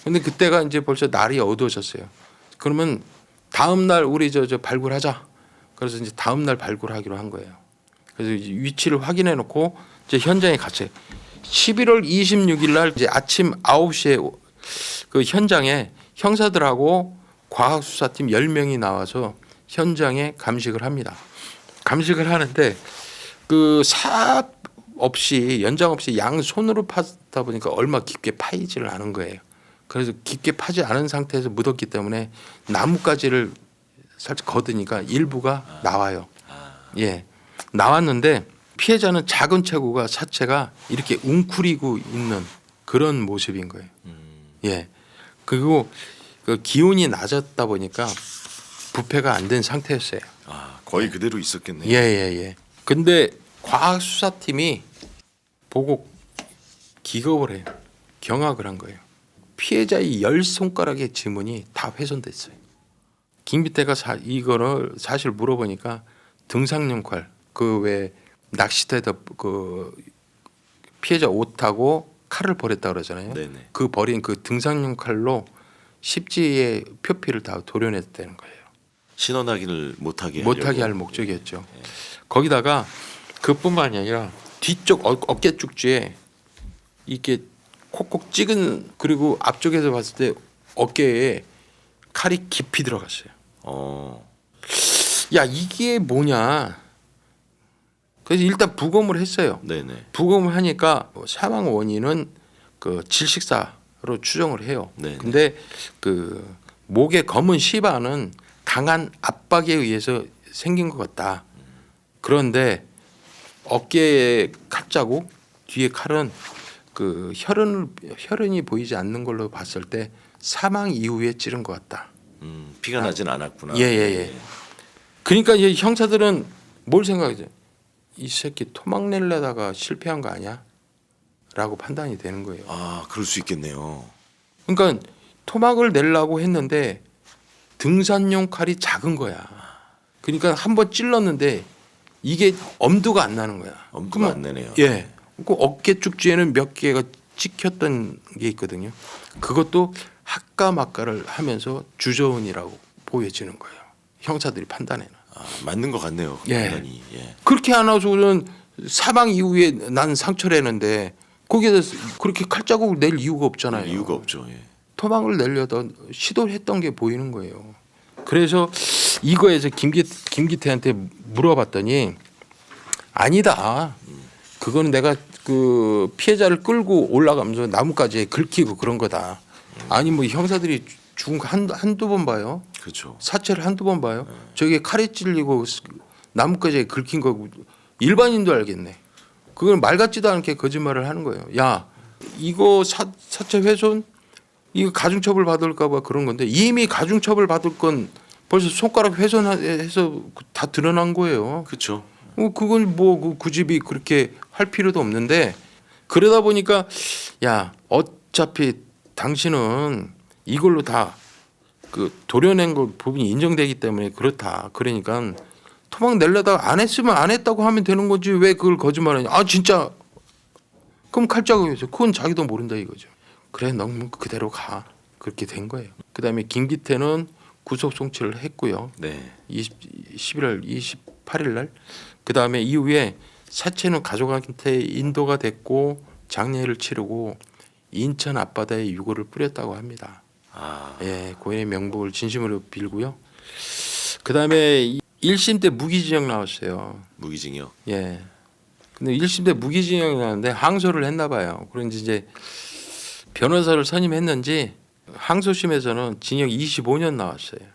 근데 그때가 이제 벌써 날이 어두워졌어요. 그러면 다음 날 우리 저 발굴하자. 그래서 이제 다음 날 발굴하기로 한 거예요. 그래서 위치를 확인해 놓고 이제 현장에 갔어요. 11월 26일 날 이제 아침 9시에 그 현장에 형사들하고 과학수사팀 10명이 나와서 현장에 감식을 합니다. 감식을 하는데 그 삽 없이 연장 없이 양손으로 파다 보니까 얼마 깊게 파이지를 않은 거예요. 그래서 깊게 파지 않은 상태에서 묻었기 때문에 나뭇가지를 살짝 걷으니까 일부가 나와요. 예, 나왔는데 피해자는 작은 체구가 사체가 이렇게 웅크리고 있는 그런 모습인 거예요. 예, 그리고 그 기온이 낮았다 보니까 부패가 안 된 상태였어요. 거의 그대로 있었겠네요. 예. 근데 과학수사팀이 보고 기겁을 해요. 경악을 한 거예요. 피해자의 10손가락의 지문이 다 훼손됐어요. 김기태가 이거를 사실 물어보니까 등상용 칼, 그 왜 낚시터에다 그 피해자 옷하고 칼을 버렸다 그러잖아요. 네네. 그 버린 그 등상용 칼로 십지의 표피를 다 도려냈다는 거예요. 신원 확인을 못하게 할 목적이었죠. 거기다가 그뿐만이 아니라 뒤쪽 어깨 쪽지에 이게 콕콕 찍은 그리고 앞쪽에서 봤을 때 어깨에 칼이 깊이 들어갔어요. 야 이게 뭐냐? 그래서 일단 부검을 했어요. 네네. 부검을 하니까 사망 원인은 그 질식사로 추정을 해요. 네네. 근데 그 목의 검은 시바는 강한 압박에 의해서 생긴 것 같다. 그런데 어깨에 칼자국, 뒤에 칼은 그 혈흔이 보이지 않는 걸로 봤을 때 사망 이후에 찌른 것 같다. 피가 나진 않았구나. 예. 그러니까 이제 형사들은 뭘 생각하죠? 이 새끼 토막 내려다가 실패한 거 아니야? 라고 판단이 되는 거예요. 그럴 수 있겠네요. 그러니까 토막을 내려고 했는데 등산용 칼이 작은 거야. 그러니까 한번 찔렀는데 이게 엄두가 안 나는 거야. 엄두가 안 내네요. 예. 그 어깨 쪽지에는 몇 개가 찍혔던 게 있거든요. 그것도 학가막가를 하면서 주저운이라고 보여지는 거예요. 형사들이 판단해는. 맞는 것 같네요. 예. 판단이. 예. 그렇게 안 하고서는 사망 이후에 난 상처라는데 거기에서 그렇게 칼자국을 낼 이유가 없잖아요. 이유가 없죠. 예. 토막을 내려다 시도를 했던 게 보이는 거예요. 그래서 이거에서 김기태한테 물어봤더니 아니다. 그거는 내가 그 피해자를 끌고 올라가면서 나뭇가지에 긁히고 그런 거다. 아니 뭐 형사들이 죽은 거 한두 번 봐요. 그렇죠. 사체를 한두 번 봐요. 저게 칼에 찔리고 나뭇가지에 긁힌 거 일반인도 알겠네. 그걸 말 같지도 않게 거짓말을 하는 거예요. 야 이거 사체 훼손 이거 가중처벌 받을까 봐 그런 건데 이미 가중처벌 받을 건 벌써 손가락 훼손해서 다 드러난 거예요. 그렇죠. 그건 뭐 굳이 그렇게 할 필요도 없는데 그러다 보니까 야 어차피 당신은 이걸로 다 그 도려낸 거 부분이 인정되기 때문에 그렇다. 그러니까 토막 내려다가 안 했으면 안 했다고 하면 되는 거지 왜 그걸 거짓말하냐? 진짜 그럼 칼자국이죠. 그건 자기도 모른다 이거죠. 그래 넌 그대로 가. 그렇게 된 거예요. 그다음에 김기태는 구속 송치를 했고요. 네. 11월 8일 날. 그다음에 이후에 사체는 가족한테 인도가 됐고 장례를 치르고 인천 앞바다에 유골을 뿌렸다고 합니다. 아, 예, 고인의 명복을 진심으로 빌고요. 그다음에 1심 때 무기징역 나왔어요. 무기징역. 예. 근데 1심 때 무기징역이 나왔는데 항소를 했나 봐요. 그런지 이제 변호사를 선임했는지 항소심에서는 징역 25년 나왔어요.